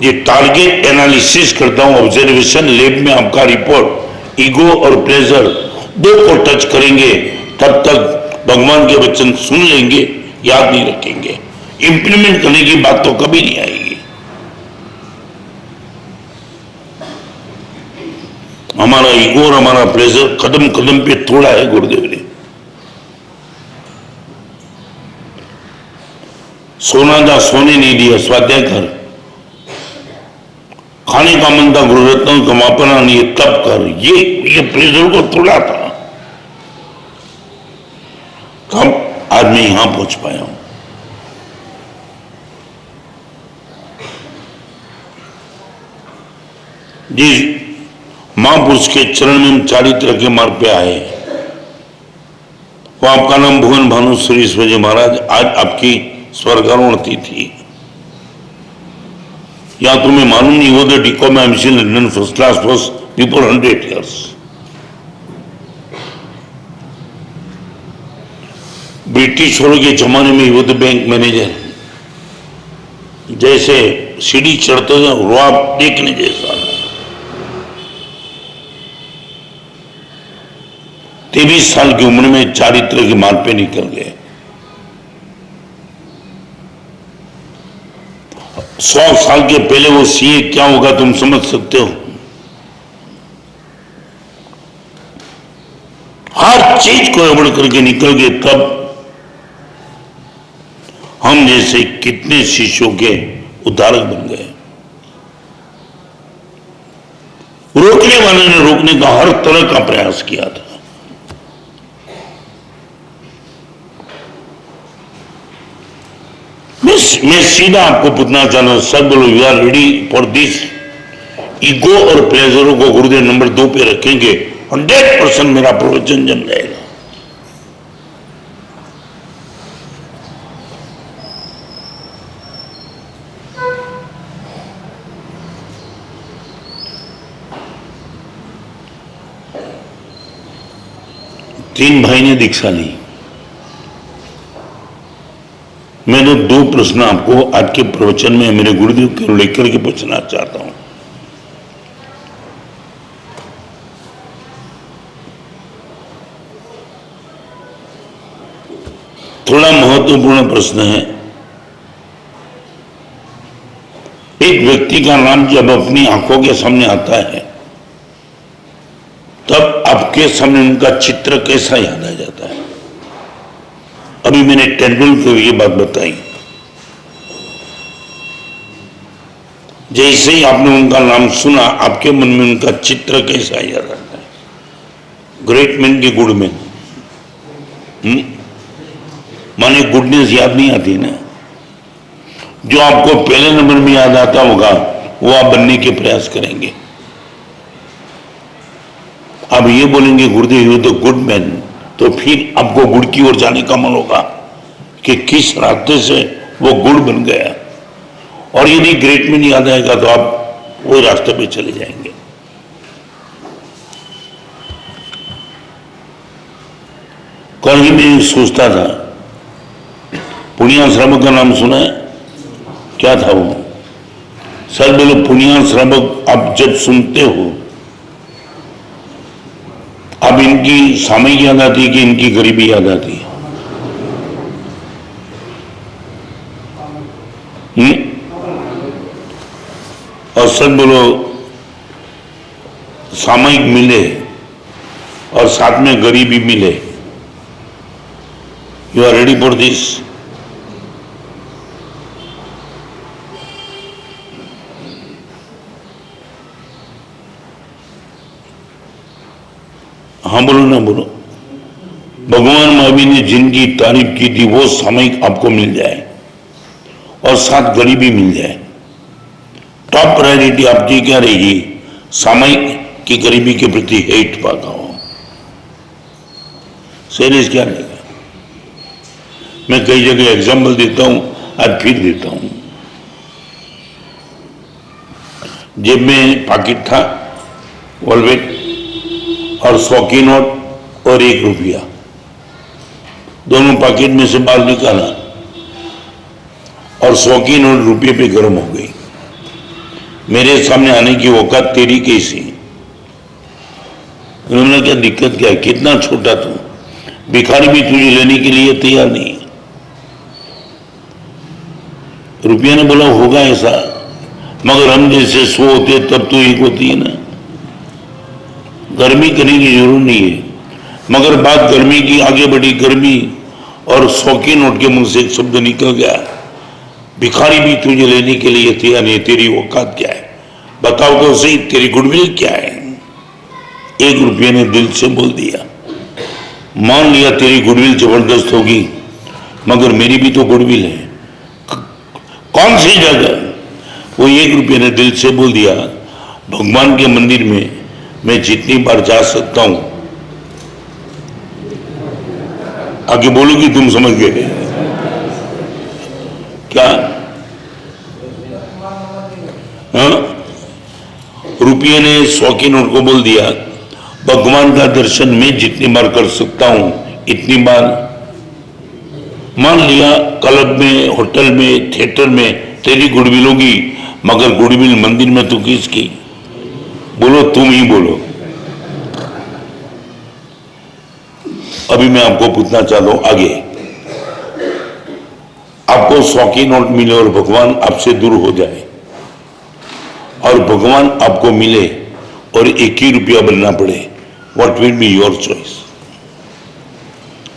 ये टारगेट एनालिसिस करता हूं, ऑब्जर्वेशन लैब में आपका रिपोर्ट ईगो और प्लेजर दो को टच करेंगे, तब तक भगवान के वचन सुन लेंगे, याद नहीं रखेंगे, इंप्लीमेंट करने की बात तो कभी नहीं आएगी। हमारा ईगो और हमारा प्लेजर कदम कदम पे तोड़ा है गुरुदेव ने। सोना जा सोने नहीं दिया, स्वाध्याय कर। खाने का मन था, गुरु रत्न कमापना नहीं, तब कर। ये प्लेजर को तोड़ा था, तब आज मैं यहां पहुंच पाया हूं। जिस महापुरुष के चरण में हम चारित्र के मार्ग पे आए, वो आपका नाम भुवन भानु श्री स्वजय महाराज, आज आपकी स्वर्गारोहण तिथि। या तुम्हें मालूम नहीं हो, that economics in London first class was before 100 years। ब्रिटिशों के जमाने में वो तो बैंक मैनेजर जैसे सीढ़ी चढ़ते थे, रुआब देखने जैसा। 23 साल की उम्र में चारित्र के मार्ग पे निकल गए। 100 साल के पहले वो सीए क्या होगा तुम समझ सकते हो? हर चीज को अवॉइड करके निकल गए। तब हम जैसे कितने शिष्यों के उद्धारक बन गए। रोकने वाले ने रोकने का हर तरह का प्रयास किया था। मैं सीधा आपको पूछना चाहता हूं, सब बोलो you are ready for this? Ego और प्लेजरों को गुरुदेव नंबर 2 पे रखेंगे, 100% मेरा प्रवचन जम जाएगा। तीन भाई ने दीक्षा ली। मैं तो दो प्रश्न आपको आज के प्रवचन में मेरे गुरुदेव को लेकर के पूछना चाहता हूं। थोड़ा महत्वपूर्ण प्रश्न है। एक व्यक्ति का नाम जब अपनी आंखों के सामने आता है तब आपके सामने उनका चित्र कैसा याद आ जाता है? अभी मैंने तेंदुलकर को ये बात बताई। जैसे ही आपने उनका नाम सुना आपके मन में उनका चित्र कैसा याद आता है? ग्रेट मैन के गुड मैन। माने गुडनेस याद नहीं आती ना। जो आपको पहले नंबर में याद आता होगा वो आप बनने के प्रयास करेंगे। आप ये बोलेंगे गुरुदेव यू द गुड मैन, तो फिर आपको गुड़ की ओर जाने का मन होगा कि किस रास्ते से वो गुड़ बन गया। और यदि ग्रेट मैन याद आएगा तो आप वो रास्ते पे चले जाएंगे। कल ही मैं सोचता था, पुनिया श्रावक का नाम सुना है? क्या था वो? सर बोलो, पुनिया श्रावक आप जब सुनते हो अब इनकी सामयिक याद आती है कि इनकी गरीबी याद आती है? और सच बोलो, सामयिक मिले और साथ में गरीबी मिले, you are ready for this? हाँ बोलो ना बोलो। भगवान महावीर ने जिनकी तारीफ की थी वो सामयिक आपको मिल जाए और साथ गरीबी मिल जाए, टॉप प्रायोरिटी आपकी क्या रहेगी? सामयिक की गरीबी के प्रति हेट पाता हूं, सीरियस क्या रहेगा? मैं कई जगह एग्जाम्पल देता हूं, आज फिर देता हूं। जेब में पाकिट था, वॉलवेट और 100 की नोट और 1 रुपया, दोनों पॉकेट में से बाहर निकाला और 100 की नोट रुपये पे गर्म हो गई। मेरे सामने आने की औकात तेरी कैसी? उन्होंने क्या दिक्कत क्या है? कितना छोटा तू, भिखारी भी तुझे लेने के लिए तैयार नहीं। रुपया ने बोला होगा ऐसा, मगर हम जैसे 100 होते तब तो 1 होती है ना। गर्मी करने की जरूरत नहीं है, मगर बात गर्मी की आगे बढ़ी। गर्मी और 100 की नोट के मुंह से एक शब्द निकल गया, भिखारी भी तुझे लेने के लिए तैयार नहीं। तेरी औकात क्या है? बताओ तो सही, तेरी गुडविल क्या है? 1 रुपये ने दिल से बोल दिया। मान लिया तेरी गुडविल जबरदस्त होगी, मगर मेरी भी तो गुडविल है। कौन सी जगह? वो 1 रुपये ने दिल से बोल दिया, भगवान के मंदिर में मैं जितनी बार जा सकता हूं। आगे बोलोगी, तुम समझ गए क्या? हाँ? रुपये ने 100 की नोट को बोल दिया, भगवान का दर्शन मैं जितनी बार कर सकता हूं इतनी बार। मान लिया क्लब में, होटल में, थिएटर में तेरी गुडविल होगी, मगर गुडविल मंदिर में तो किसकी? बोलो, तुम ही बोलो। अभी मैं आपको पूछना चाहता हूं, आगे आपको 100 की नोट मिले और भगवान आपसे दूर हो जाए, और भगवान आपको मिले और 1 ही रुपया बनना पड़े, what will be your choice?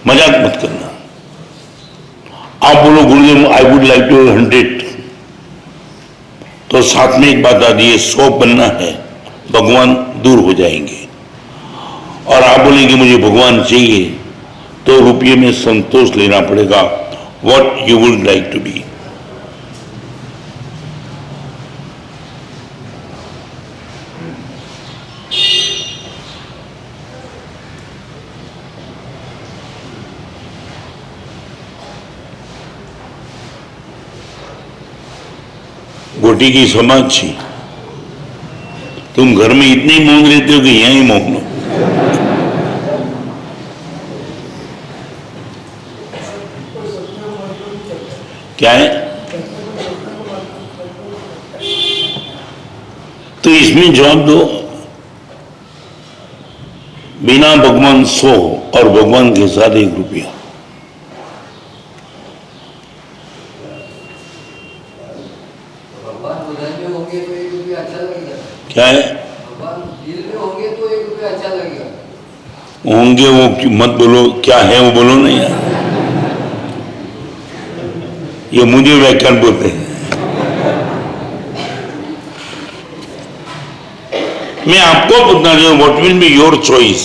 मजाक मत करना। आप बोलो गुरुदेव आई वुड लाइक टू 100, तो साथ में एक बात आती है, 100 बनना है, भगवान दूर हो जाएंगे। और आप बोलेंगे मुझे भगवान चाहिए, तो रुपये में संतोष लेना पड़ेगा, what you would like to be? गोटी की समाज छी, तुम घर में इतने ही मौन रहते हो कि यहां ही मौन लो। क्या है? तो इसमें जवाब दो, बिना भगवान 100 और भगवान के साथ 1 रुपया। भगवान उधर में होंगे तो 1 रुपया अच्छा लगेगा। क्या है? भगवान दिल में होंगे तो 1 रुपया अच्छा लगेगा। होंगे वो मत बोलो, क्या है वो बोलो नहीं यार, ये मुझे व्याख्यान बोलते हैं। मैं आपको पूछना चाहूँ, what will be your choice?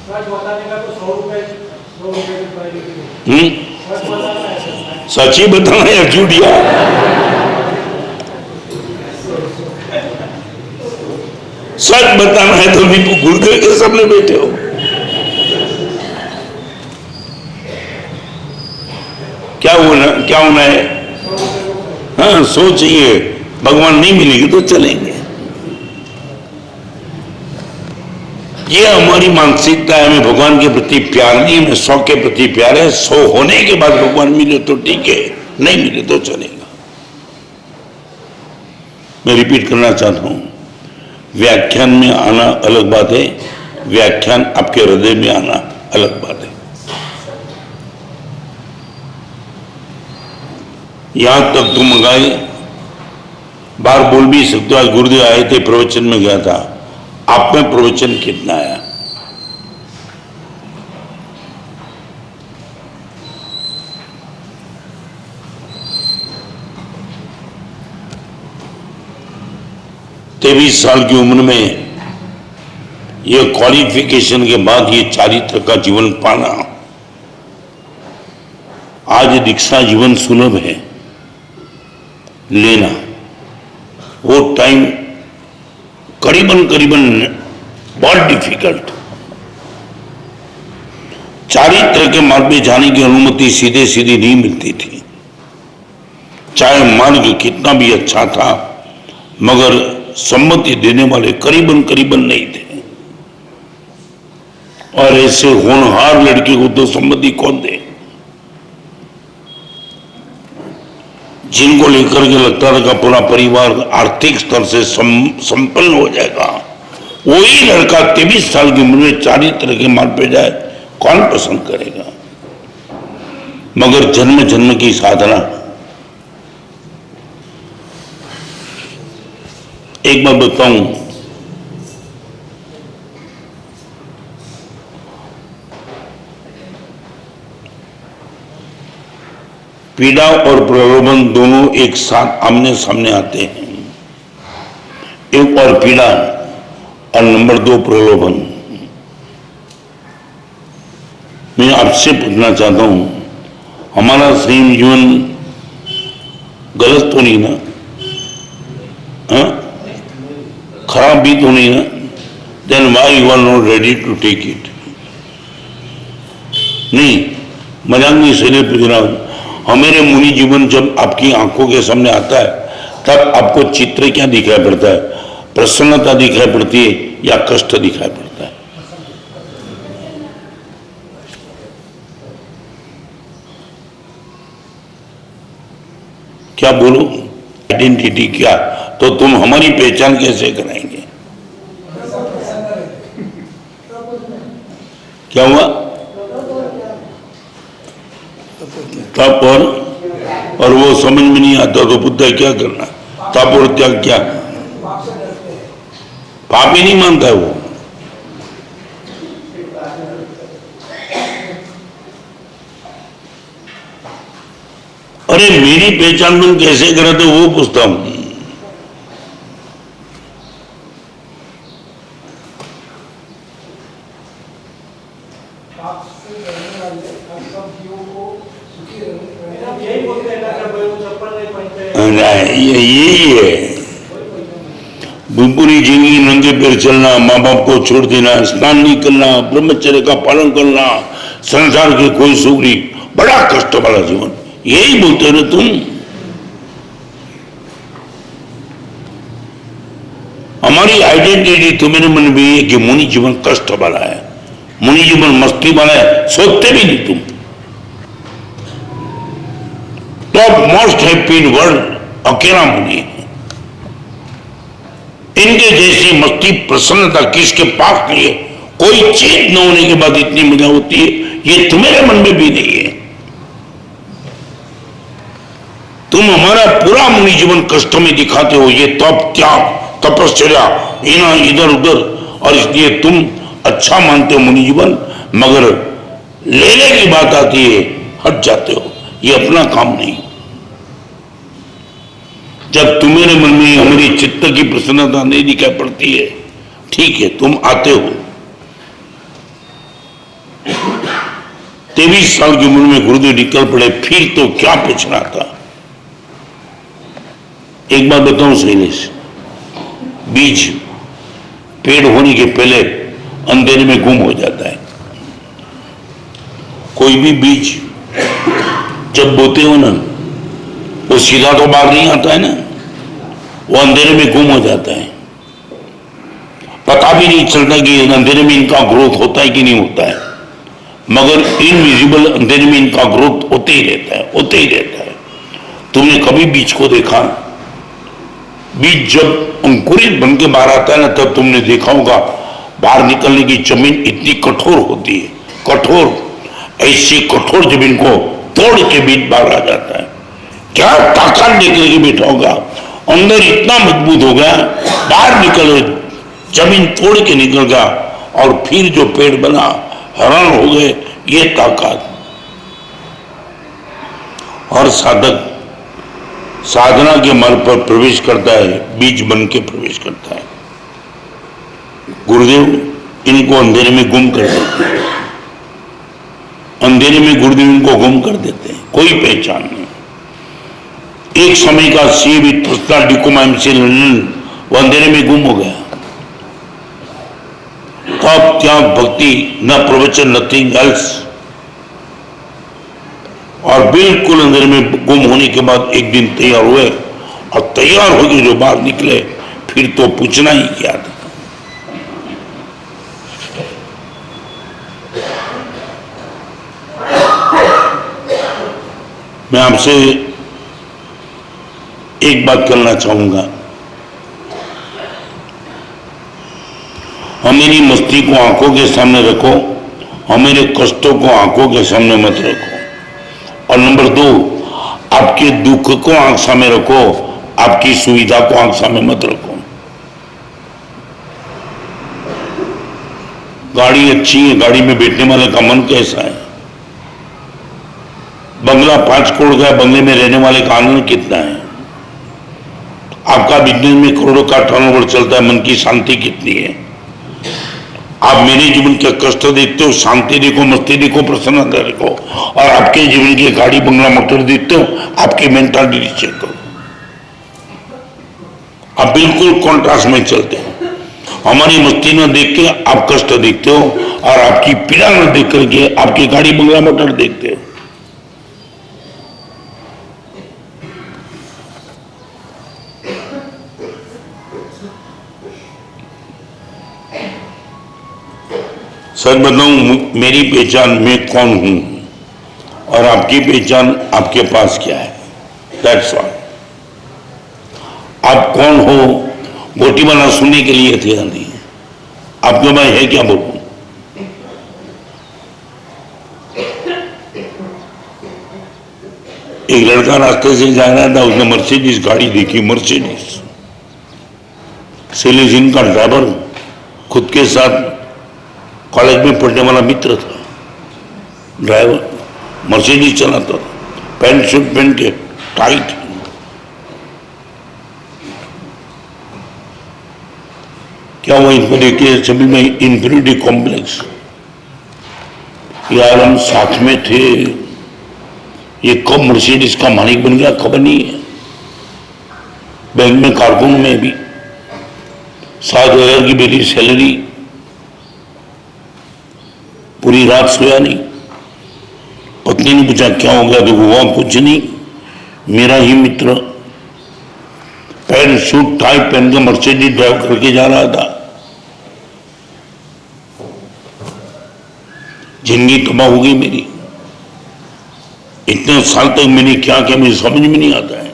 सच बताने का तो 100 रुपए सच बताना है। सच ही बताना या झूठिया? सच बताना है तो भी गुरुदेव के सामने बैठे हो। क्या होना है? हाँ, सोचिए, भगवान नहीं मिलेगी तो चलेंगे। ये हमारी मानसिकता है, हमें भगवान के प्रति प्यार नहीं, हमें 100 के प्रति प्यार है। 100 होने के बाद भगवान मिले तो ठीक है, नहीं मिले तो चलेगा। मैं रिपीट करना चाहता हूं, व्याख्यान में आना अलग बात है, व्याख्यान आपके हृदय में आना अलग बात है। यहां तक तुम मंगाए, बार बोल भी सकते हो। आज गुरुदेव आए थे, प्रवचन में गया था, आप में प्रवचन कितना आया? तेईस साल की उम्र में यह क्वालिफिकेशन के बाद ये चारित्र का जीवन पाना, आज दीक्षा जीवन सुलभ है लेना, वो टाइम करीबन बहुत डिफिकल्ट। चारित्र के मार्ग में जाने की अनुमति सीधे सीधी नहीं मिलती थी, चाहे मार्ग कितना भी अच्छा था, मगर सम्मति देने वाले करीबन नहीं थे। और ऐसे होनहार लड़के को तो सम्मति कौन दे? जिनको लेकर के लगता था कि पूरा परिवार आर्थिक स्तर से संपन्न हो जाएगा, वही लड़का 23 साल की उम्र में चारित्र के मार्ग पे जाए, कौन पसंद करेगा? मगर जन्म जन्म की साधना। एक बात बताऊं, पीड़ा और प्रलोभन दोनों एक साथ आमने सामने आते हैं। एक और पीड़ा और नंबर 2 प्रलोभन। मैं आपसे पूछना चाहता हूं, हमारा संयम जीवन गलत तो नहीं ना? हाँ? खराब भी तो नहीं ना? Then why you are not ready to take it? नहीं, मजाक नहीं, इसलिए पूछ रहा हूं। हमारे मुनि जीवन जब आपकी आंखों के सामने आता है, तब आपको चित्र क्या दिखाई पड़ता है? प्रसन्नता दिखाई पड़ती है या कष्ट दिखाई पड़ता है? क्या बोलो? आइडेंटिटी क्या? तो तुम हमारी पहचान कैसे कराएंगे? क्या हुआ? तप और वो समझ में नहीं आता तो बुद्ध क्या करना? तप और त्याग क्या? पाप ही नहीं मानता है वो। अरे मेरी पहचान तुम कैसे करे तो वो पूछता हूं। यही है, पूरी जिंदगी नंगे पैर चलना, माँ बाप को छोड़ देना, स्नान नहीं करना, ब्रह्मचर्य का पालन करना, संसार की कोई सुख नहीं, बड़ा कष्ट वाला जीवन, यही बोलते हो तुम। हमारी आइडेंटिटी तुम्हारे मन में है कि मुनि जीवन कष्ट वाला है, मुनि जीवन मस्ती वाला है, सोचते भी नहीं तुम। Top most happy in world अकेला मुनि है। इनके जैसी मस्ती प्रसन्नता किसके पास नहीं है। कोई चीज न होने के बाद इतनी मजा होती है, ये तुम्हारे मन में भी नहीं है। तुम हमारा पूरा मुनि जीवन कष्ट में दिखाते हो, ये तप त्याग तपश्चर्या इधर उधर, और इसलिए तुम अच्छा मानते हो मुनि जीवन, मगर लेने की बात आती है हट जाते हो। ये अपना काम नहीं। जब तुम्हारे मन में हमारी चित्त की प्रसन्नता नहीं दिखाई पड़ती है, ठीक है तुम आते हो। 23 साल की उम्र में गुरुदेव निकल पड़े, फिर तो क्या पूछना था। एक बात बताऊं शैलेश, बीज पेड़ होने के पहले अंधेरे में गुम हो जाता है। कोई भी बीज जब बोते हो ना, वो सीधा तो बाहर नहीं आता है ना, वो अंधेरे में गुम हो जाता है। पता भी नहीं चलता कि अंधेरे में इनका ग्रोथ होता है कि नहीं होता है, मगर इनविजिबल अंधेरे में इनका ग्रोथ होते ही रहता है, होते ही रहता है। तुमने कभी बीज को देखा? बीज जब अंकुरित बन के बाहर आता है ना, तब तुमने देखा होगा बाहर निकलने की जमीन इतनी कठोर होती है, कठोर, ऐसी कठोर जमीन को तोड़ के बीज बाहर आ जाता है। क्या ताकत निकल के बैठा होगा, अंदर इतना मजबूत हो गया, बाहर निकल जमीन तोड़ के निकल गया, और फिर जो पेड़ बना, हैरान हो गए, ये ताकत। और साधक साधना के मार्ग पर प्रवेश करता है, बीज बन के प्रवेश करता है। गुरुदेव इनको अंधेरे में गुम कर देते हैं, अंधेरे में गुरुदेव इनको गुम कर देते हैं, कोई पहचान नहीं। एक समय का सीए पर्सनल डॉक्यूमेंट से लंदन, वो अंधेरे में गुम हो गया। तब क्या भक्ति, न प्रवचन, नथिंग एल्स, और बिल्कुल अंधेरे में गुम होने के बाद एक दिन तैयार हुए, और तैयार होकर जो बाहर निकले, फिर तो पूछना ही क्या था। मैं आपसे एक बात करना चाहूंगा, हमारी मस्ती को आंखों के सामने रखो, हमारे कष्टों को आंखों के सामने मत रखो। और नंबर 2, आपके दुख को आंख सामने रखो, आपकी सुविधा को आंख सामने मत रखो। गाड़ी अच्छी है, गाड़ी में बैठने वाले का मन कैसा है? बंगला 5 करोड़ का, बंगले में रहने वाले का आनंद कितना है? आपका बिजनेस में करोड़ों का टर्नओवर चलता है, मन की शांति कितनी है? आप मेरे जीवन के कष्ट देखते हो, शांति देखो, मस्ती देखो, प्रसन्नता देखो, और आपके जीवन की गाड़ी बंगला मोटर देखते हो, आपकी मेंटालिटी चेक करो। आप बिल्कुल कॉन्ट्रास्ट में चलते हो। हमारी मस्ती न देख के आप कष्ट देखते हो, और आपकी पीड़ा न देख करके आपकी गाड़ी बंगला मोटर देखते हो। सच बताऊं, मेरी पहचान मैं कौन हूं, और आपकी पहचान आपके पास क्या है, दैट्स ऑल। आप कौन हो गोटी वाला सुनने के लिए थे नहीं, आपके पास है क्या बोलूं? एक लड़का रास्ते से जा रहा था, उसने मर्सिडीज गाड़ी देखी, मर्सिडीज। शैलेश इनका ड्राइवर खुद के साथ कॉलेज में पढ़ने वाला मित्र था, ड्राइवर मर्सिडीज चलाता था, पैंट शर्ट पहन के टाइट। क्या हुआ इनको देख के सभी में इंफीरियरिटी कॉम्प्लेक्स, यार हम साथ में थे, ये कब मर्सिडीज का मालिक बन गया खबर नहीं है। बैंक में कारकुन में भी 7,000 की मेरी सैलरी, पूरी रात सोया नहीं। पत्नी ने पूछा क्या हो गया, तो हुआ कुछ नहीं, मेरा ही मित्र पैंट सूट टाई पहन के मर्सिडीज ड्राइव करके जा रहा था। जिंदगी तबाह हो गई मेरी। इतने साल तक मैंने क्या किया मुझे समझ में नहीं आता है।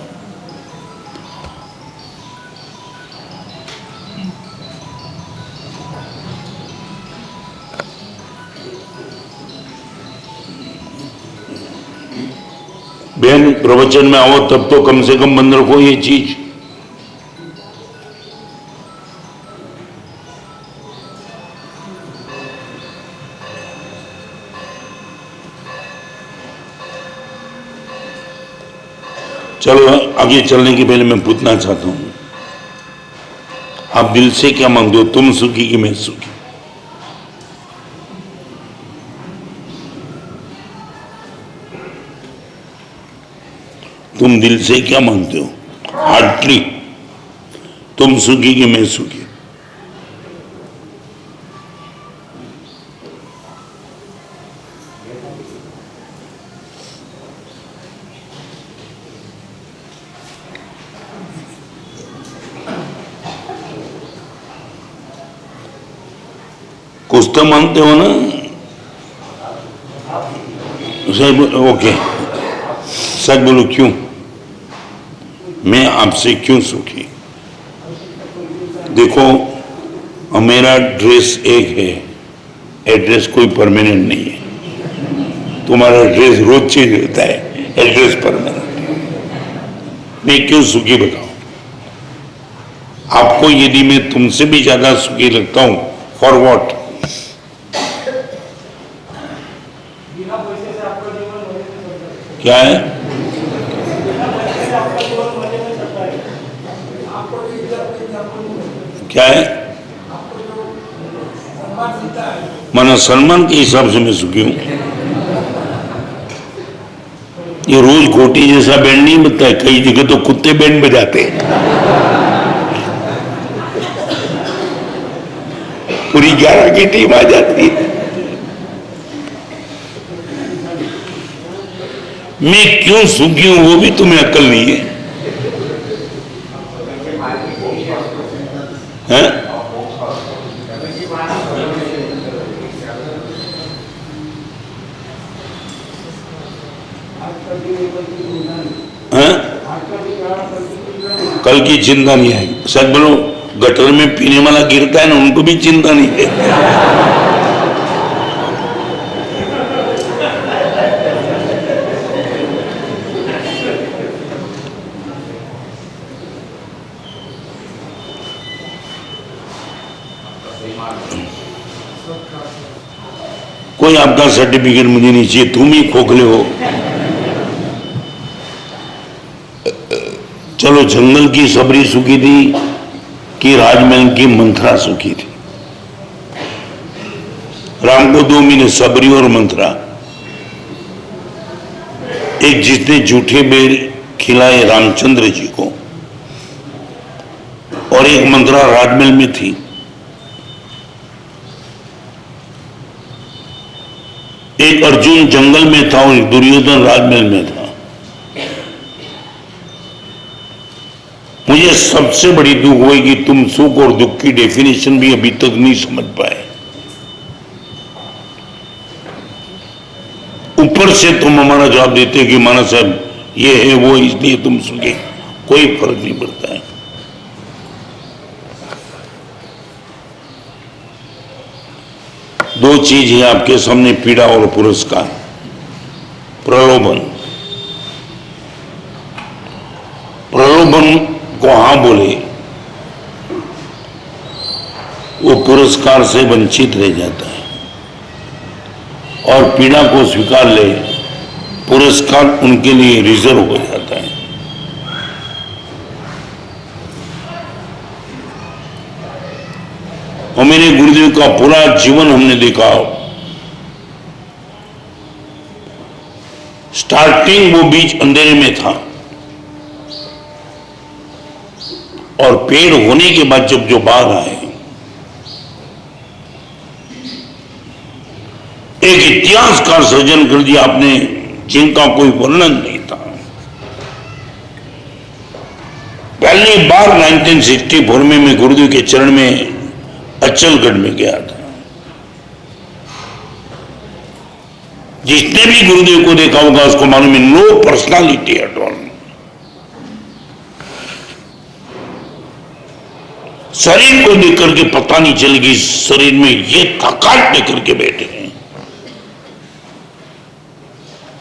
बहन प्रवचन में आओ तब तो कम से कम बंद रखो ये चीज। चलो आगे चलने के पहले मैं पूछना चाहता हूं, आप दिल से क्या मांगते हो, तुम सुखी कि मैं सुखी? तुम दिल से क्या मांगते हो हार्टली, तुम सुखी कि मैं सुखी? कुछ तो मानते हो ना? ओके, सच बोलो क्यों? मैं आपसे क्यों सुखी? देखो मेरा ड्रेस एक है, एड्रेस कोई परमानेंट नहीं है। तुम्हारा ड्रेस रोज चेंज होता है, एड्रेस परमानेंट। मैं क्यों सुखी बताऊं? आपको यदि मैं तुमसे भी ज्यादा सुखी लगता हूं, फॉर वॉट? बिना पैसे से आपका जीवन मजे में चल सकता है। क्या है? बिना पैसे से आपका जीवन मजे में चलता है। आपको जो इज्जत मिलती है, आपको नहीं मिलती। क्या है? आपको जो सम्मान मिलता है, माना सलमान के हिसाब से मैं सुखी हूं। ये रोज घोटी जैसा बैंड नहीं बजता है, कई जगह तो कुत्ते बैंड बजाते हैं, पूरी 11 की टीम आ जाती है। मैं क्यों सुखी हूं वो भी तुम्हें अक्ल नहीं है, हैं? हैं? कल की चिंता नहीं है। सच बोलो, गटर में पीने वाला गिरता है ना, उनको भी चिंता नहीं है। कोई आपका सर्टिफिकेट मुझे नहीं चाहिए, तुम ही खोखले हो। चलो, जंगल की सबरी सुखी थी कि राजमहल की मंथरा सुखी थी? राम को 2 महीने सबरी और मंथरा। एक जिसने झूठे बेर खिलाए रामचंद्र जी को, और एक मंथरा राजमहल में थी। एक अर्जुन जंगल में था और एक दुर्योधन राजमहल में था। मुझे सबसे बड़ी दुख हुई कि तुम सुख और दुख की डेफिनेशन भी अभी तक नहीं समझ पाए। ऊपर से तुम हमारा जवाब देते कि माना साहब ये है वो इसलिए तुम सुखे, कोई फर्क नहीं पड़ता है। दो चीज है आपके सामने, पीड़ा और पुरस्कार। प्रलोभन, प्रलोभन को हाँ बोले वो पुरस्कार से वंचित रह जाता है, और पीड़ा को स्वीकार ले पुरस्कार उनके लिए रिजर्व हो जाता है। और मेरे गुरुदेव का पूरा जीवन हमने देखा, स्टार्टिंग वो बीज अंधेरे में था, और पेड़ होने के बाद जब जो बाहर आए, एक इतिहास का सृजन कर दिया आपने जिनका कोई वर्णन नहीं था। पहली बार 1964 में मैं गुरुदेव के चरण में अचलगढ़ में गया था। जिसने भी गुरुदेव को देखा होगा उसको मालूम है, नो पर्सनालिटी एट ऑल। शरीर को देख करके पता नहीं चलेगी शरीर में ये थकान लेकर के बैठे हैं।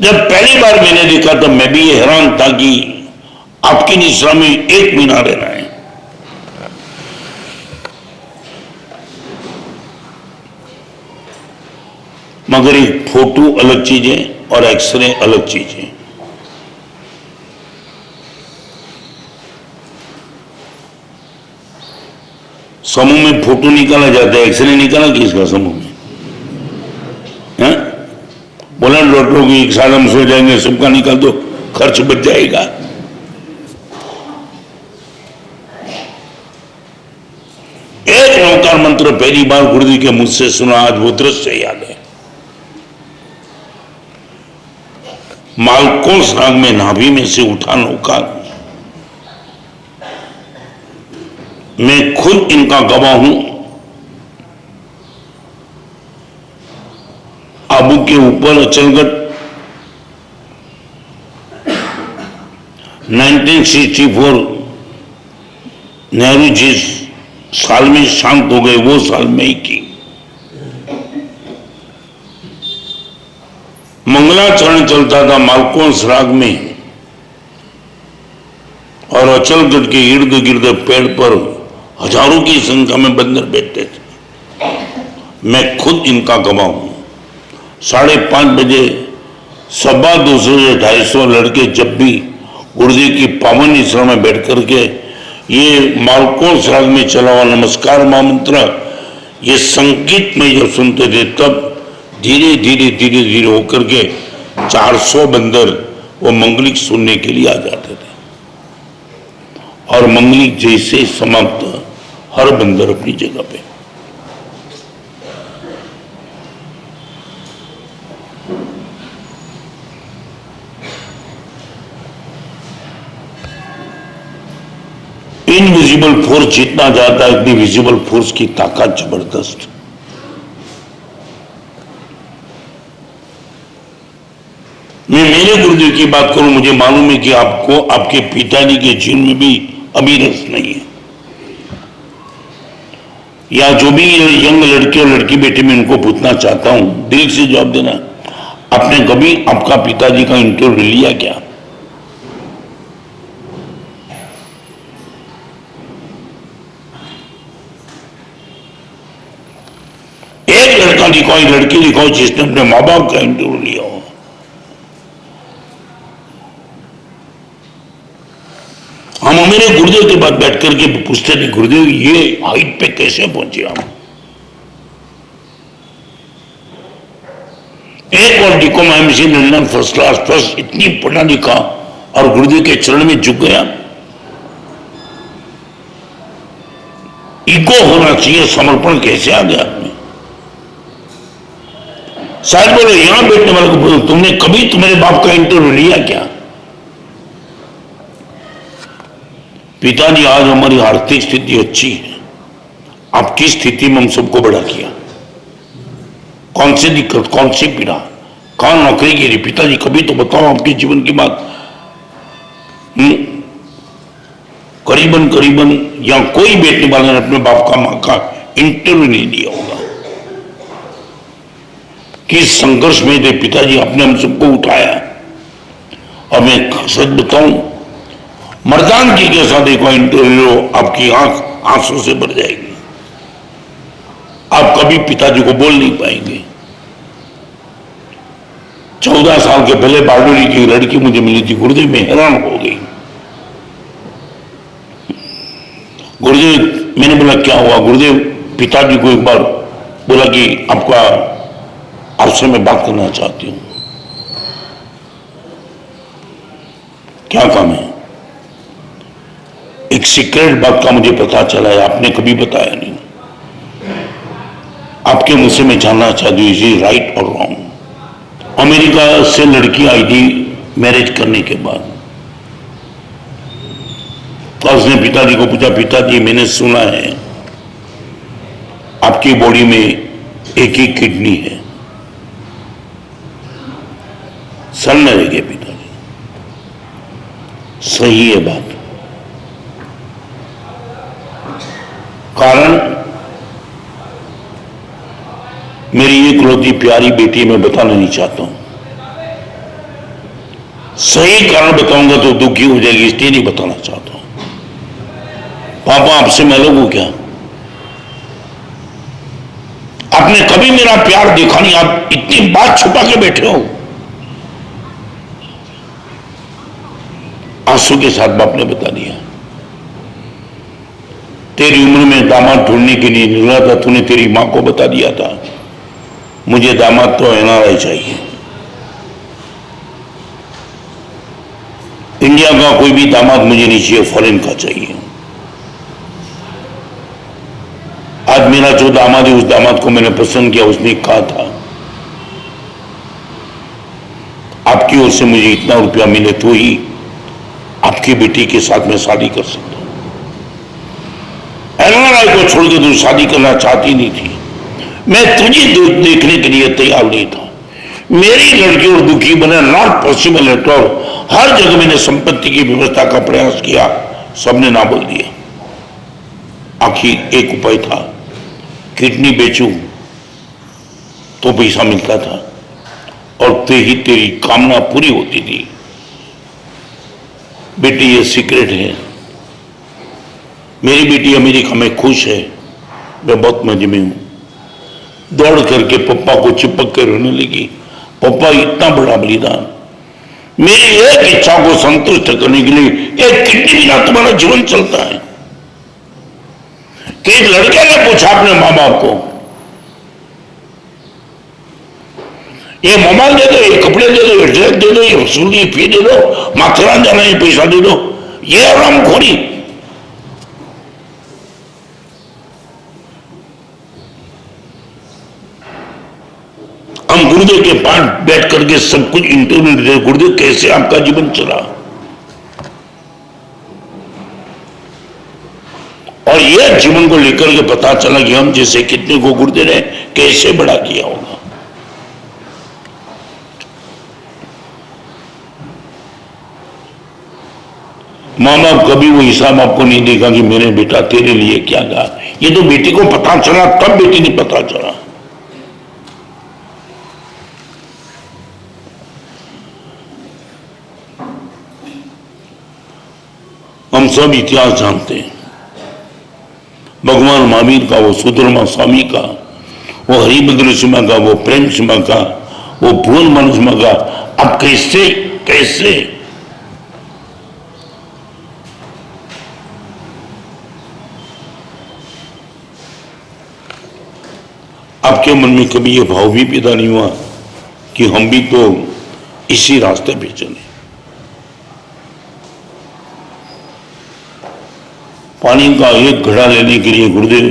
जब पहली बार मैंने देखा तब मैं भी ये हैरान था कि आपकी निश्रा में एक महीना रहना है। मगर एक फोटो अलग चीज है और एक्सरे अलग चीज है। समूह में फोटो निकाला जाता है, एक्सरे निकाला किसका समूह में है? बोला डॉक्टरों की एक साल हम सो जाएंगे, सबका निकाल दो, खर्च बच जाएगा। एक ओंकार मंत्र पहली बार गुरुजी के मुझ से सुना, आज वो दृश्य याद है। मालकोस राग में नाभि में से उठा नौका, मैं खुद इनका गवाह हूं। आबू के ऊपर अचलगढ़ 1964 नेहरू जिस साल में शांत हो गए वो साल में ही की। मंगलाचरण चलता था मालकोस राग में और अचलगढ़ के इर्द गिर्द पेड़ पर हजारों की संख्या में बंदर बैठते थे। मैं खुद इनका गवाह हूं। 5:30 बजे 250 से 250 लड़के जब भी गुरुदेव की पावन निश्रा में बैठ करके ये मालकोस राग में चला हुआ नमस्कार महामंत्र ये संगीत में जब सुनते थे तब धीरे धीरे धीरे धीरे होकर के 400 बंदर वो मंगलिक सुनने के लिए आ जाते थे और मंगलिक जैसे समाप्त हर बंदर अपनी जगह पे। इनविजिबल फोर्स जितना जाता है इतनी विजिबल फोर्स की ताकत जबरदस्त। मैं मेरे गुरुदेव की बात करूं, मुझे मालूम है कि आपको आपके पिताजी के जीवन में भी अभी रस नहीं है, या जो भी यंग लड़के और लड़की बेटे में उनको पूछना चाहता हूं, दिल से जवाब देना, आपने कभी आपका पिताजी का इंटरव्यू लिया क्या? एक लड़का दिखाओ, एक लड़की दिखाओ जिसने अपने माँ बाप का इंटरव्यू लिया हो। हम मेरे गुरुदेव के बाद बैठ करके पूछते थे, गुरुदेव ये हाइट पे कैसे पहुंचे हम? एक और डिकोमा MC London first class first, इतनी पढ़ा लिखा और गुरुदेव के चरण में झुक गया। ईगो होना चाहिए, समर्पण कैसे आ गया आपने? शायद बोलो यहां बैठने वाले को बोलो, तुमने कभी तुम्हारे बाप का इंटरव्यू लिया क्या? पिताजी आज हमारी आर्थिक स्थिति अच्छी है, आपकी स्थिति में हम सबको बड़ा किया। कौन सी दिक्कत, कौन सी पीड़ा, कौन नौकरी गिरी? पिताजी कभी तो बताओ आपके जीवन की बात। करीबन करीबन या कोई बैठने वाले ने अपने बाप का मां का इंटरव्यू नहीं दिया होगा। किस संघर्ष में थे पिताजी, आपने हम सबको उठाया। और मैं सच बताऊं, मर्दान की के साथ एक इंटरव्यू आपकी आंख आंसू से भर जाएगी। आप कभी पिताजी को बोल नहीं पाएंगे। 14 साल के पहले बारडोली की लड़की मुझे मिली थी, गुरुदेव में हैरान हो गई। गुरुदेव, मैंने बोला क्या हुआ? गुरुदेव पिताजी को एक बार बोला कि आपसे मैं बात करना चाहती हूं। क्या काम है? एक सीक्रेट बात का मुझे पता चला है, आपने कभी बताया नहीं। आपके मुंह से मैं जानना चाहती हूँ, इज इट राइट और रॉन्ग? अमेरिका से लड़की आई थी मैरिज करने के बाद, तो उसने पिताजी को पूछा, पिताजी मैंने सुना है आपकी बॉडी में एक ही किडनी है, सड़ने लगे पिताजी। सही है बात। कारण मेरी इकलौती प्यारी बेटी मैं बताना नहीं चाहता हूं। सही कारण बताऊंगा तो दुखी हो जाएगी, इसलिए नहीं बताना चाहता हूं। पापा आपसे मैं लगूं क्या? आपने कभी मेरा प्यार देखा नहीं, आप इतनी बात छुपा के बैठे हो। आंसू के साथ बाप ने बता दिया, तेरी उम्र में दामाद ढूंढने के लिए निकला था, तूने तेरी मां को बता दिया था मुझे दामाद तो एनआरआई चाहिए। इंडिया का कोई भी दामाद मुझे नहीं चाहिए, फॉरेन का चाहिए। आज मेरा जो दामाद है उस दामाद को मैंने पसंद किया, उसने कहा था आपकी ओर से मुझे इतना रुपया मिले तो ही आपकी बेटी के साथ मैं शादी कर सकता हूं। एनआरआई को छोड़ के तू शादी करना चाहती नहीं थी, मैं तुझे देखने के लिए तैयार नहीं था। मेरी लड़की और दुखी बने नॉट पॉसिबल एट ऑल। हर जगह मैंने संपत्ति की व्यवस्था का प्रयास किया, सबने ना बोल दिया। आखिर एक उपाय था, किडनी बेचूं तो पैसा मिलता था और तेरी कामना पूरी होती थी। बेटी ये सीक्रेट है, मेरी बेटी अमेरिका में खुश है, मैं बहुत मजे में हूं। दौड़ करके पप्पा को चिपक कर रोने लगी, पप्पा इतना बड़ा बलिदान, मेरी एक इच्छा को संतुष्ट करने के लिए एक किडनी बिना तुम्हारा जीवन चलता है। कि एक लड़के ने पूछा अपने मां बाप को, ये मोबाइल दे दो, ये कपड़े दे दो, ये ड्रेस दे दो, ये स्कूल की फी दे दो, माथेरान जाना ये पैसा दे दो, ये हरामखोरी। हम गुरुदेव के पास बैठ करके सब कुछ इंटरव्यू दे, गुरुदेव कैसे आपका जीवन चला, और यह जीवन को लेकर के पता चला कि हम जैसे कितने को गुरुदेव ने कैसे बड़ा किया होगा। माँ बाप कभी वो हिसाब आपको नहीं देगा कि मेरे बेटा तेरे लिए क्या कहा। ये तो बेटी को पता चला, तब बेटी ने पता चला। हम सब इतिहास जानते हैं, भगवान महावीर का, वो सुधर्मा स्वामी का, वो हरिभद्र सिंह का, वो प्रेम सिंह का, वो भुवन मनसिंह का। अब कैसे कैसे आपके मन में कभी यह भाव भी पैदा नहीं हुआ कि हम भी तो इसी रास्ते पे चले? पानी का एक घड़ा लेने के लिए गुरुदेव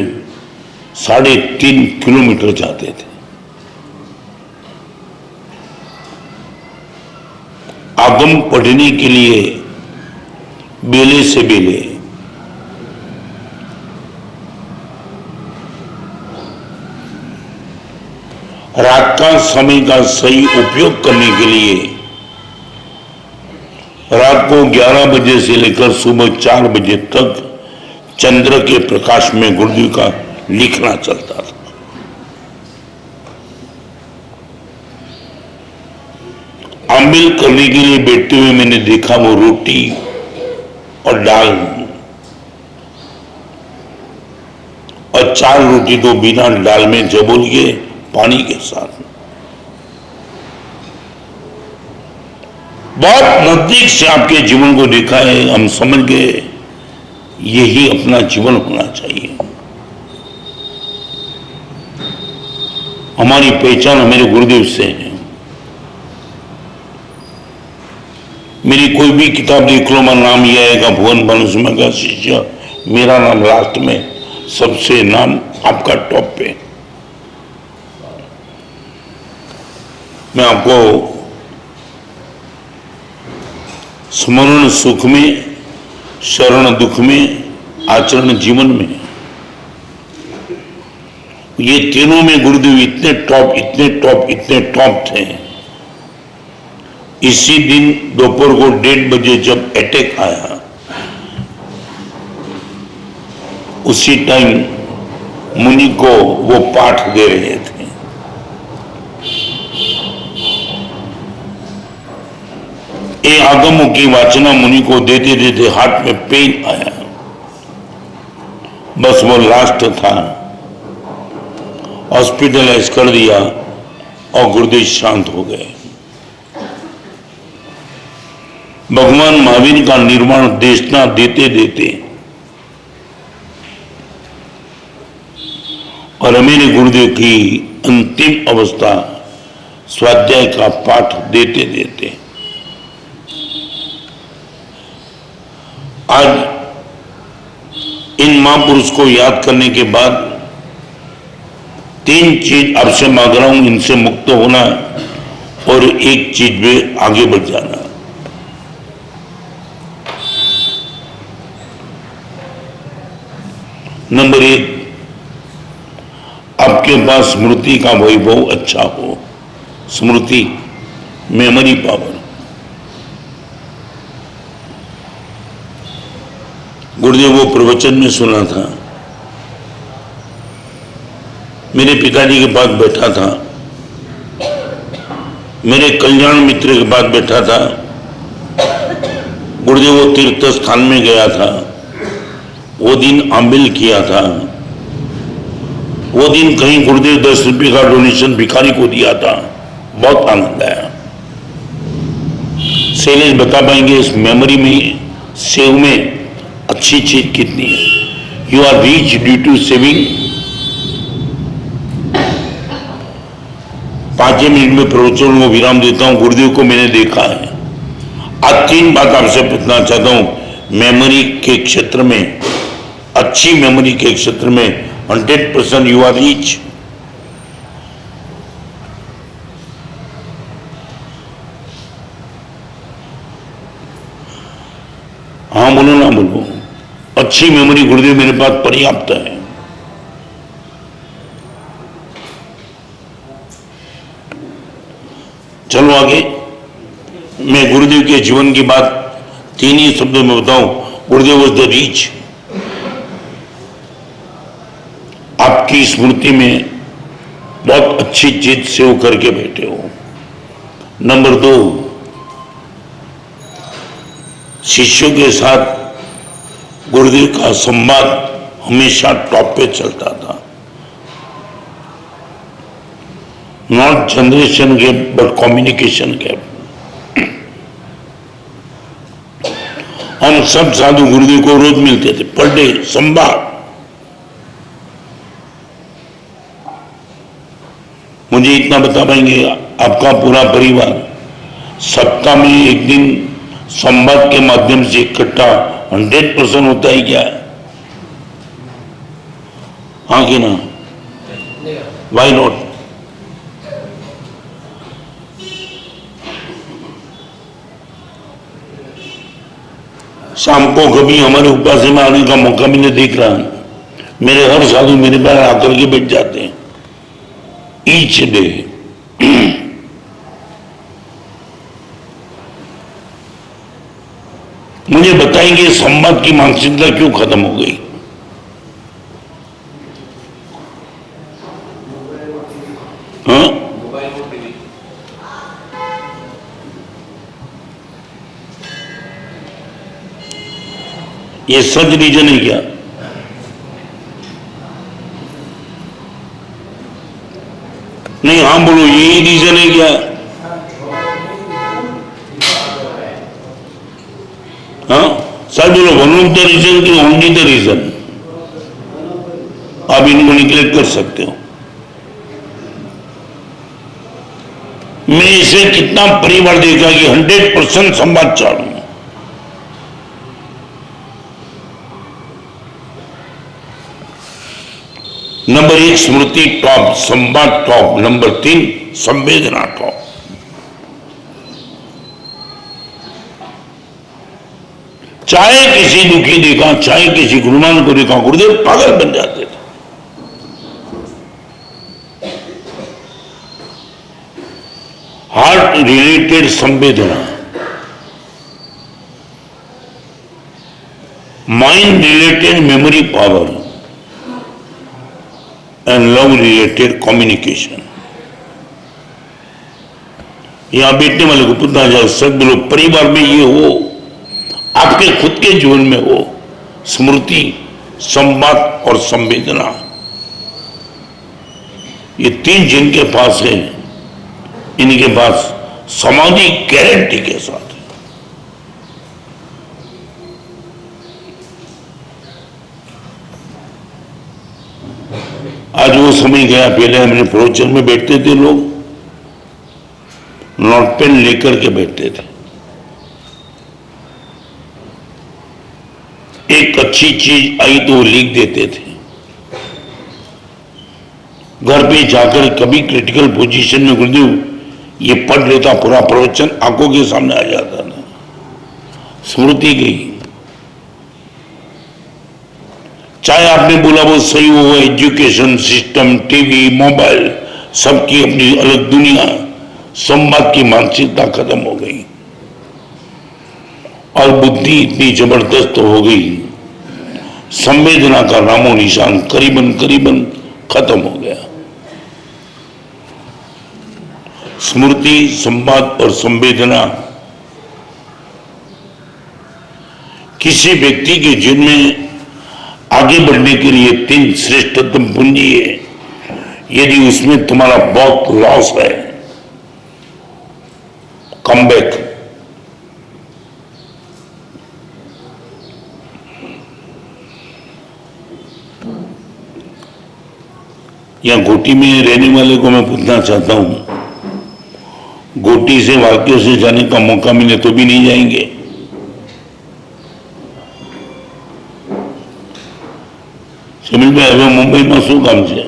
3.5 किलोमीटर जाते थे। आगम पढ़ने के लिए बेले से बेले, रात का समय का सही उपयोग करने के लिए रात को 11 बजे से लेकर सुबह 4 बजे तक चंद्र के प्रकाश में गुरुदेव का लिखना चलता था। आमिल करने के लिए बैठते हुए मैंने देखा वो रोटी और दाल और 4 रोटी तो बिना दाल में जबोल के पानी के साथ। बहुत नजदीक से आपके जीवन को देखा है, हम समझ गए यही अपना जीवन होना चाहिए। हमारी पहचान हमारे गुरुदेव से है। मेरी कोई भी किताब देख लो, मेरा नाम यह आएगा भुवन मनसिंह का शिष्य, मेरा नाम लास्ट में, सबसे नाम आपका टॉप पे। मैं आपको स्मरण सुख में, शरण दुख में, आचरण जीवन में, ये तीनों में गुरुदेव इतने टॉप थे। इसी दिन दोपहर को 1:30 बजे जब अटैक आया, उसी टाइम मुनि को वो पाठ दे रहे थे। ये आगमों की वाचना मुनि को देते देते हाथ में पेन आया, बस वो लास्ट था, हॉस्पिटलाइज कर दिया और गुरुदेव शांत हो गए। भगवान महावीर का निर्वाण देशना देते देते और मेरे गुरुदेव की अंतिम अवस्था स्वाध्याय का पाठ देते देते आज इन महापुरुष को याद करने के बाद 3 चीज आपसे मांग रहा हूं, इनसे मुक्त होना और एक चीज में आगे बढ़ जाना। नंबर 1, आपके पास स्मृति का वैभव अच्छा हो, स्मृति, मेमोरी पावर। गुरुदेव वो प्रवचन में सुना था, मेरे पिताजी के पास बैठा था, मेरे कल्याण मित्र के पास बैठा था। गुरुदेव वो तीर्थ स्थान में गया था, वो दिन आमिल किया था, वो दिन कहीं गुरुदेव 10 रुपये का डोनेशन भिखारी को दिया था, बहुत आनंद आया। शैलेश बता पाएंगे इस मेमोरी में, सेव में अच्छी चीज कितनी है। You are rich due to saving. 5 minute में प्रवचन को विराम देता हूं। गुरुदेव को मैंने देखा है। आज 3 बात आपसे पूछना चाहता हूं। मेमोरी के क्षेत्र में, अच्छी मेमोरी के क्षेत्र में 100% यू आर रीच। हाँ बोलो ना बोलो। अच्छी मेमोरी गुरुदेव मेरे पास पर्याप्त है। चलो आगे। मैं गुरुदेव के जीवन की बात 3 ही शब्दों में बताऊं। गुरुदेव वॉज द रीच। आपकी स्मृति में बहुत अच्छी चीज सेव करके बैठे हो। नंबर 2, शिष्यों के साथ गुरुदेव का संवाद हमेशा टॉप पे चलता था। Not generation gap but communication gap. हम सब साधु गुरुदेव को रोज मिलते थे, पर डे संवाद। मुझे इतना बता पाएंगे, आपका पूरा परिवार सप्ताह में एक दिन संवाद के माध्यम से इकट्ठा 100% होता है क्या? हाँ कि ना? Why not? शाम को कभी हमारे उपासना में आने का मौका भी नहीं देख रहा है। मेरे हर साधु मेरे पास आकर के बैठ जाते हैं ईच डे। मुझे बताएंगे संवाद की मानसिकता क्यों खत्म हो गई? हाँ? ये सच रीजन है क्या? नहीं, हाँ बोलो, यही रीजन है क्या? हाँ सर बोलो, वन ऑफ द रीजन की ओनली द रीजन? आप इनको निग्लेक्ट कर सकते हो। मैं इसे कितना परिवार देखा कि 100% संवाद चालू। नंबर 1 स्मृति टॉप, संवाद टॉप। नंबर 3 संवेदना टॉप। चाहे किसी दुखी देखा, चाहे किसी गुरुमान को देखा, गुरुदेव पागल बन जाते थे। हार्ट रिलेटेड संवेदना, mind related memory power and love related communication. यहां बैठने वाले को पूछना जाए, सब लोग परिवार में ये हो, आपके खुद के जीवन में हो, स्मृति, संवाद और संवेदना, ये तीन जिनके पास है, इनके पास समाधि गारंटी के साथ है। आज वो समय गया, पहले हमने प्रवचन में बैठते थे, लोग नोट पेन लेकर के बैठते थे, एक अच्छी चीज आई तो वो लिख देते थे, घर पे जाकर कभी क्रिटिकल पोजीशन में गुरुदेव ये पढ़ लेता, पूरा प्रवचन आंखों के सामने आ जाता था, स्मृति गई। चाहे आपने बोला वो सही हो, एजुकेशन सिस्टम, टीवी, मोबाइल, सबकी अपनी अलग दुनिया, संवाद की मानसिकता खत्म हो गई और बुद्धि इतनी जबरदस्त हो गई, संवेदना का नामो निशान करीबन करीबन खत्म हो गया। स्मृति, संवाद और संवेदना किसी व्यक्ति के जीवन में आगे बढ़ने के लिए तीन श्रेष्ठतम पूंजी है। यदि उसमें तुम्हारा बहुत लॉस है, कम बैक। यहां गोटी में रहने वाले को मैं पूछना चाहता हूं, गोटी से वाक्यों से जाने का मौका मिले तो भी नहीं जाएंगे? समझ में आया? मुंबई में शू काम છે?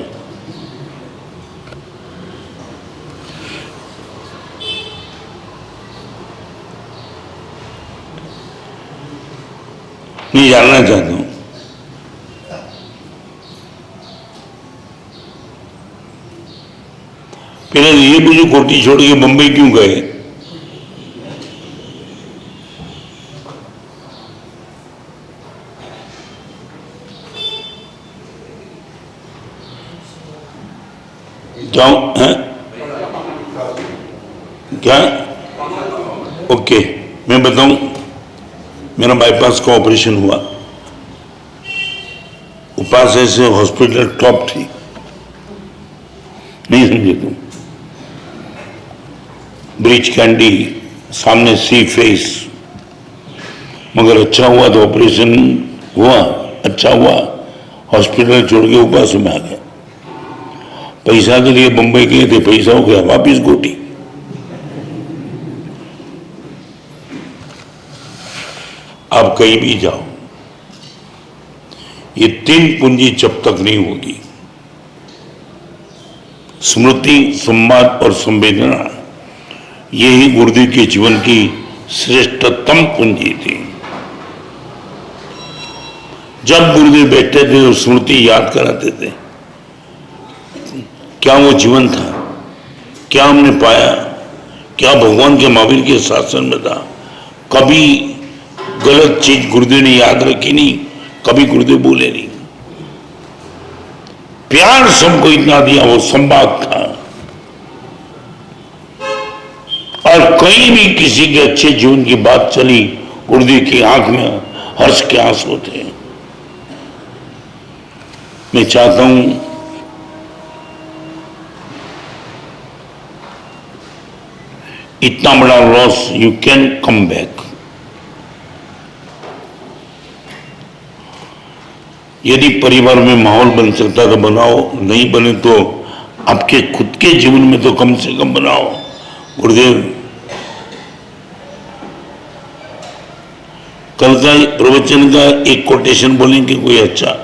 नहीं जानना चाहता हूं। पहले ये मुझे कोटी छोड़ के बंबई क्यों गए? जाऊं हैं? क्या? ओके, मैं बताऊं, मेरा बाईपास का ऑपरेशन हुआ, उपास से हॉस्पिटल टॉप थी, नहीं समझे तुम? ब्रिज कैंडी, सामने सी फेस, मगर अच्छा हुआ तो ऑपरेशन हुआ, अच्छा हुआ, हॉस्पिटल छोड़ के उपास में आ गया। पैसा के लिए बंबई गए थे, पैसा हो गया, वापिस गोटी। आप कहीं भी जाओ, ये तीन पूंजी जब तक नहीं होगी, स्मृति, संवाद और संवेदना, यही गुरुदेव के जीवन की श्रेष्ठतम पूंजी थी। जब गुरुदेव बैठते थे तो स्मृति याद कराते थे, क्या वो जीवन था, क्या हमने पाया, क्या भगवान के महावीर के शासन में था। कभी गलत चीज गुरुदेव ने याद रखी नहीं, कभी गुरुदेव बोले नहीं। प्यार सबको इतना दिया, वो संवाद था। और कहीं भी किसी के अच्छे जीवन की बात चली, गुरुदेव की आंख में हर्ष के आंसू थे। मैं चाहता हूं इतना बड़ा loss, you can come back. यदि परिवार में माहौल बन सकता तो बनाओ, नहीं बने तो आपके खुद के जीवन में तो कम से कम बनाओ। गुरुदेव कल का प्रवचन का एक कोटेशन बोलेंगे कोई अच्छा?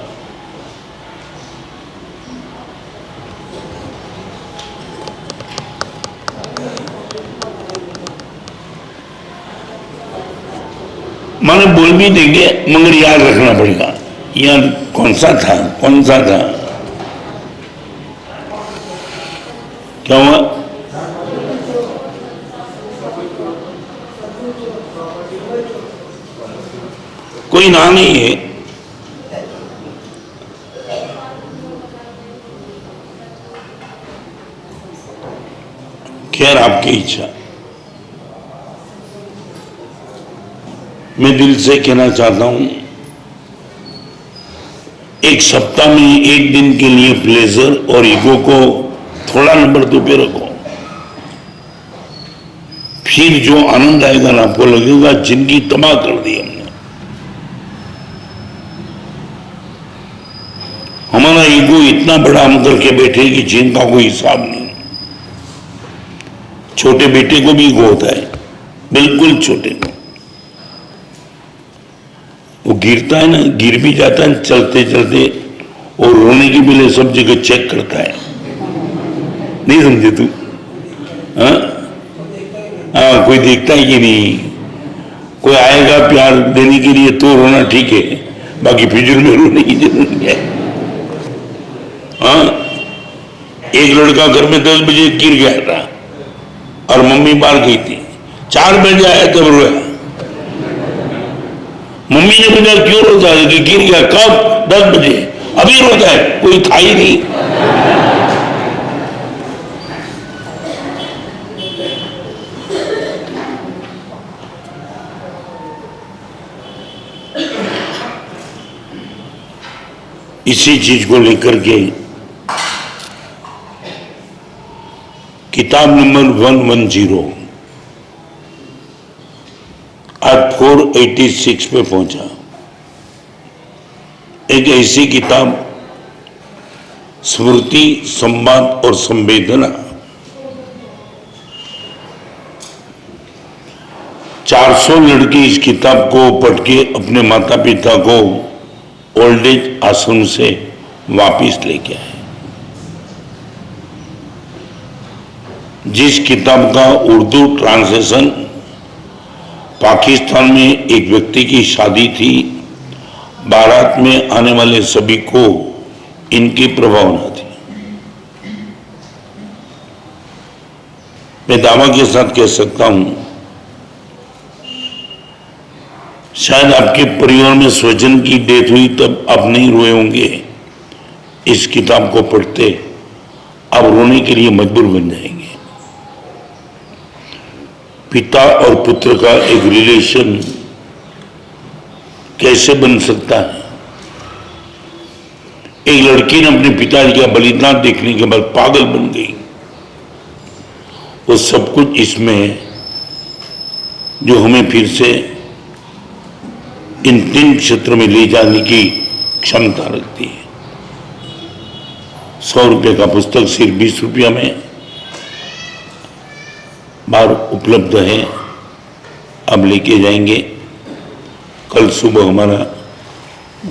माने बोल भी देंगे मगर याद रखना पड़ेगा। यार कौन सा था, कौन सा था, क्या हुआ? कोई ना नहीं है। खैर आपकी इच्छा। मैं दिल से कहना चाहता हूं, एक सप्ताह में एक दिन के लिए प्लेजर और ईगो को थोड़ा नंबर 2 पे रखो, फिर जो आनंद आएगा ना आपको लगेगा जिंदगी तबाह कर दी हमने। हमारा ईगो इतना बड़ा हम करके बैठे कि जिनका कोई हिसाब नहीं। छोटे बेटे को भी ईगो होता है, बिल्कुल छोटे को। वो गिरता है ना, गिर भी जाता है चलते चलते, और रोने की भी सब जगह चेक करता है। नहीं समझे तू? हाँ, कोई देखता है कि नहीं? कोई आएगा प्यार देने के लिए तो रोना ठीक है, बाकी फिजूल में रोने की जरूरत नहीं है। हाँ, एक लड़का घर में 10 बजे गिर गया था और मम्मी बाहर गई थी, 4 बजे आया तब रोया। मम्मी ने पूछा क्यों रोता है? कि गिर गया। कब? 10 बजे। अभी रोता है? कोई था ही नहीं। इसी चीज को लेकर के किताब नंबर 110 आज 486 पे पहुंचा। एक ऐसी किताब, स्मृति, संवाद और संवेदना, 400 लड़के इस किताब को पढ़ के अपने माता पिता को ओल्ड एज आश्रम से वापिस लेके आए। जिस किताब का उर्दू ट्रांसलेशन पाकिस्तान में एक व्यक्ति की शादी थी, बारात में आने वाले सभी को इनकी प्रभावना थी। मैं दावा के साथ कह सकता हूं, शायद आपके परिवार में स्वजन की डेथ हुई तब आप नहीं रोए होंगे, इस किताब को पढ़ते आप रोने के लिए मजबूर बन जाएंगे। पिता और पुत्र का एक रिलेशन कैसे बन सकता है? एक लड़की ने अपने पिताजी का बलिदान देखने के बाद पागल बन गई। वो सब कुछ इसमें जो हमें फिर से इन 3 क्षेत्र में ले जाने की क्षमता रखती है। 100 रुपये का पुस्तक सिर्फ 20 रुपया में बाहर उपलब्ध है, अब लेके जाएंगे। कल सुबह हमारा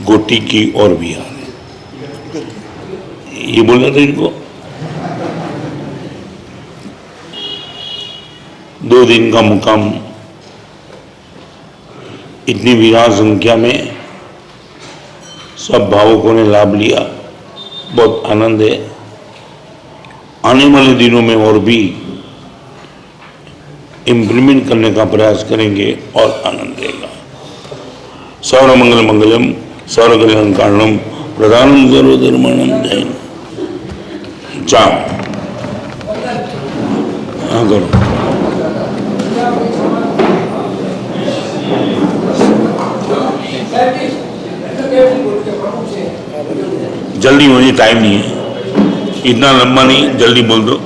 गोटी की और भी आ रहे, ये बोलना था इनको। 2 दिन का मुकाम, इतनी विराट संख्या में सब भावुकों ने लाभ लिया, बहुत आनंद है। आने वाले दिनों में और भी इम्प्लीमेंट करने का प्रयास करेंगे और आनंद देगा। सर्वमंगल मंगलम सर्वकल्याण कारणम प्रधानम सर्वधर्माणम जय। जाओ, हाँ करो। जल्दी मुझे टाइम नहीं है, इतना लंबा नहीं, जल्दी बोल दो।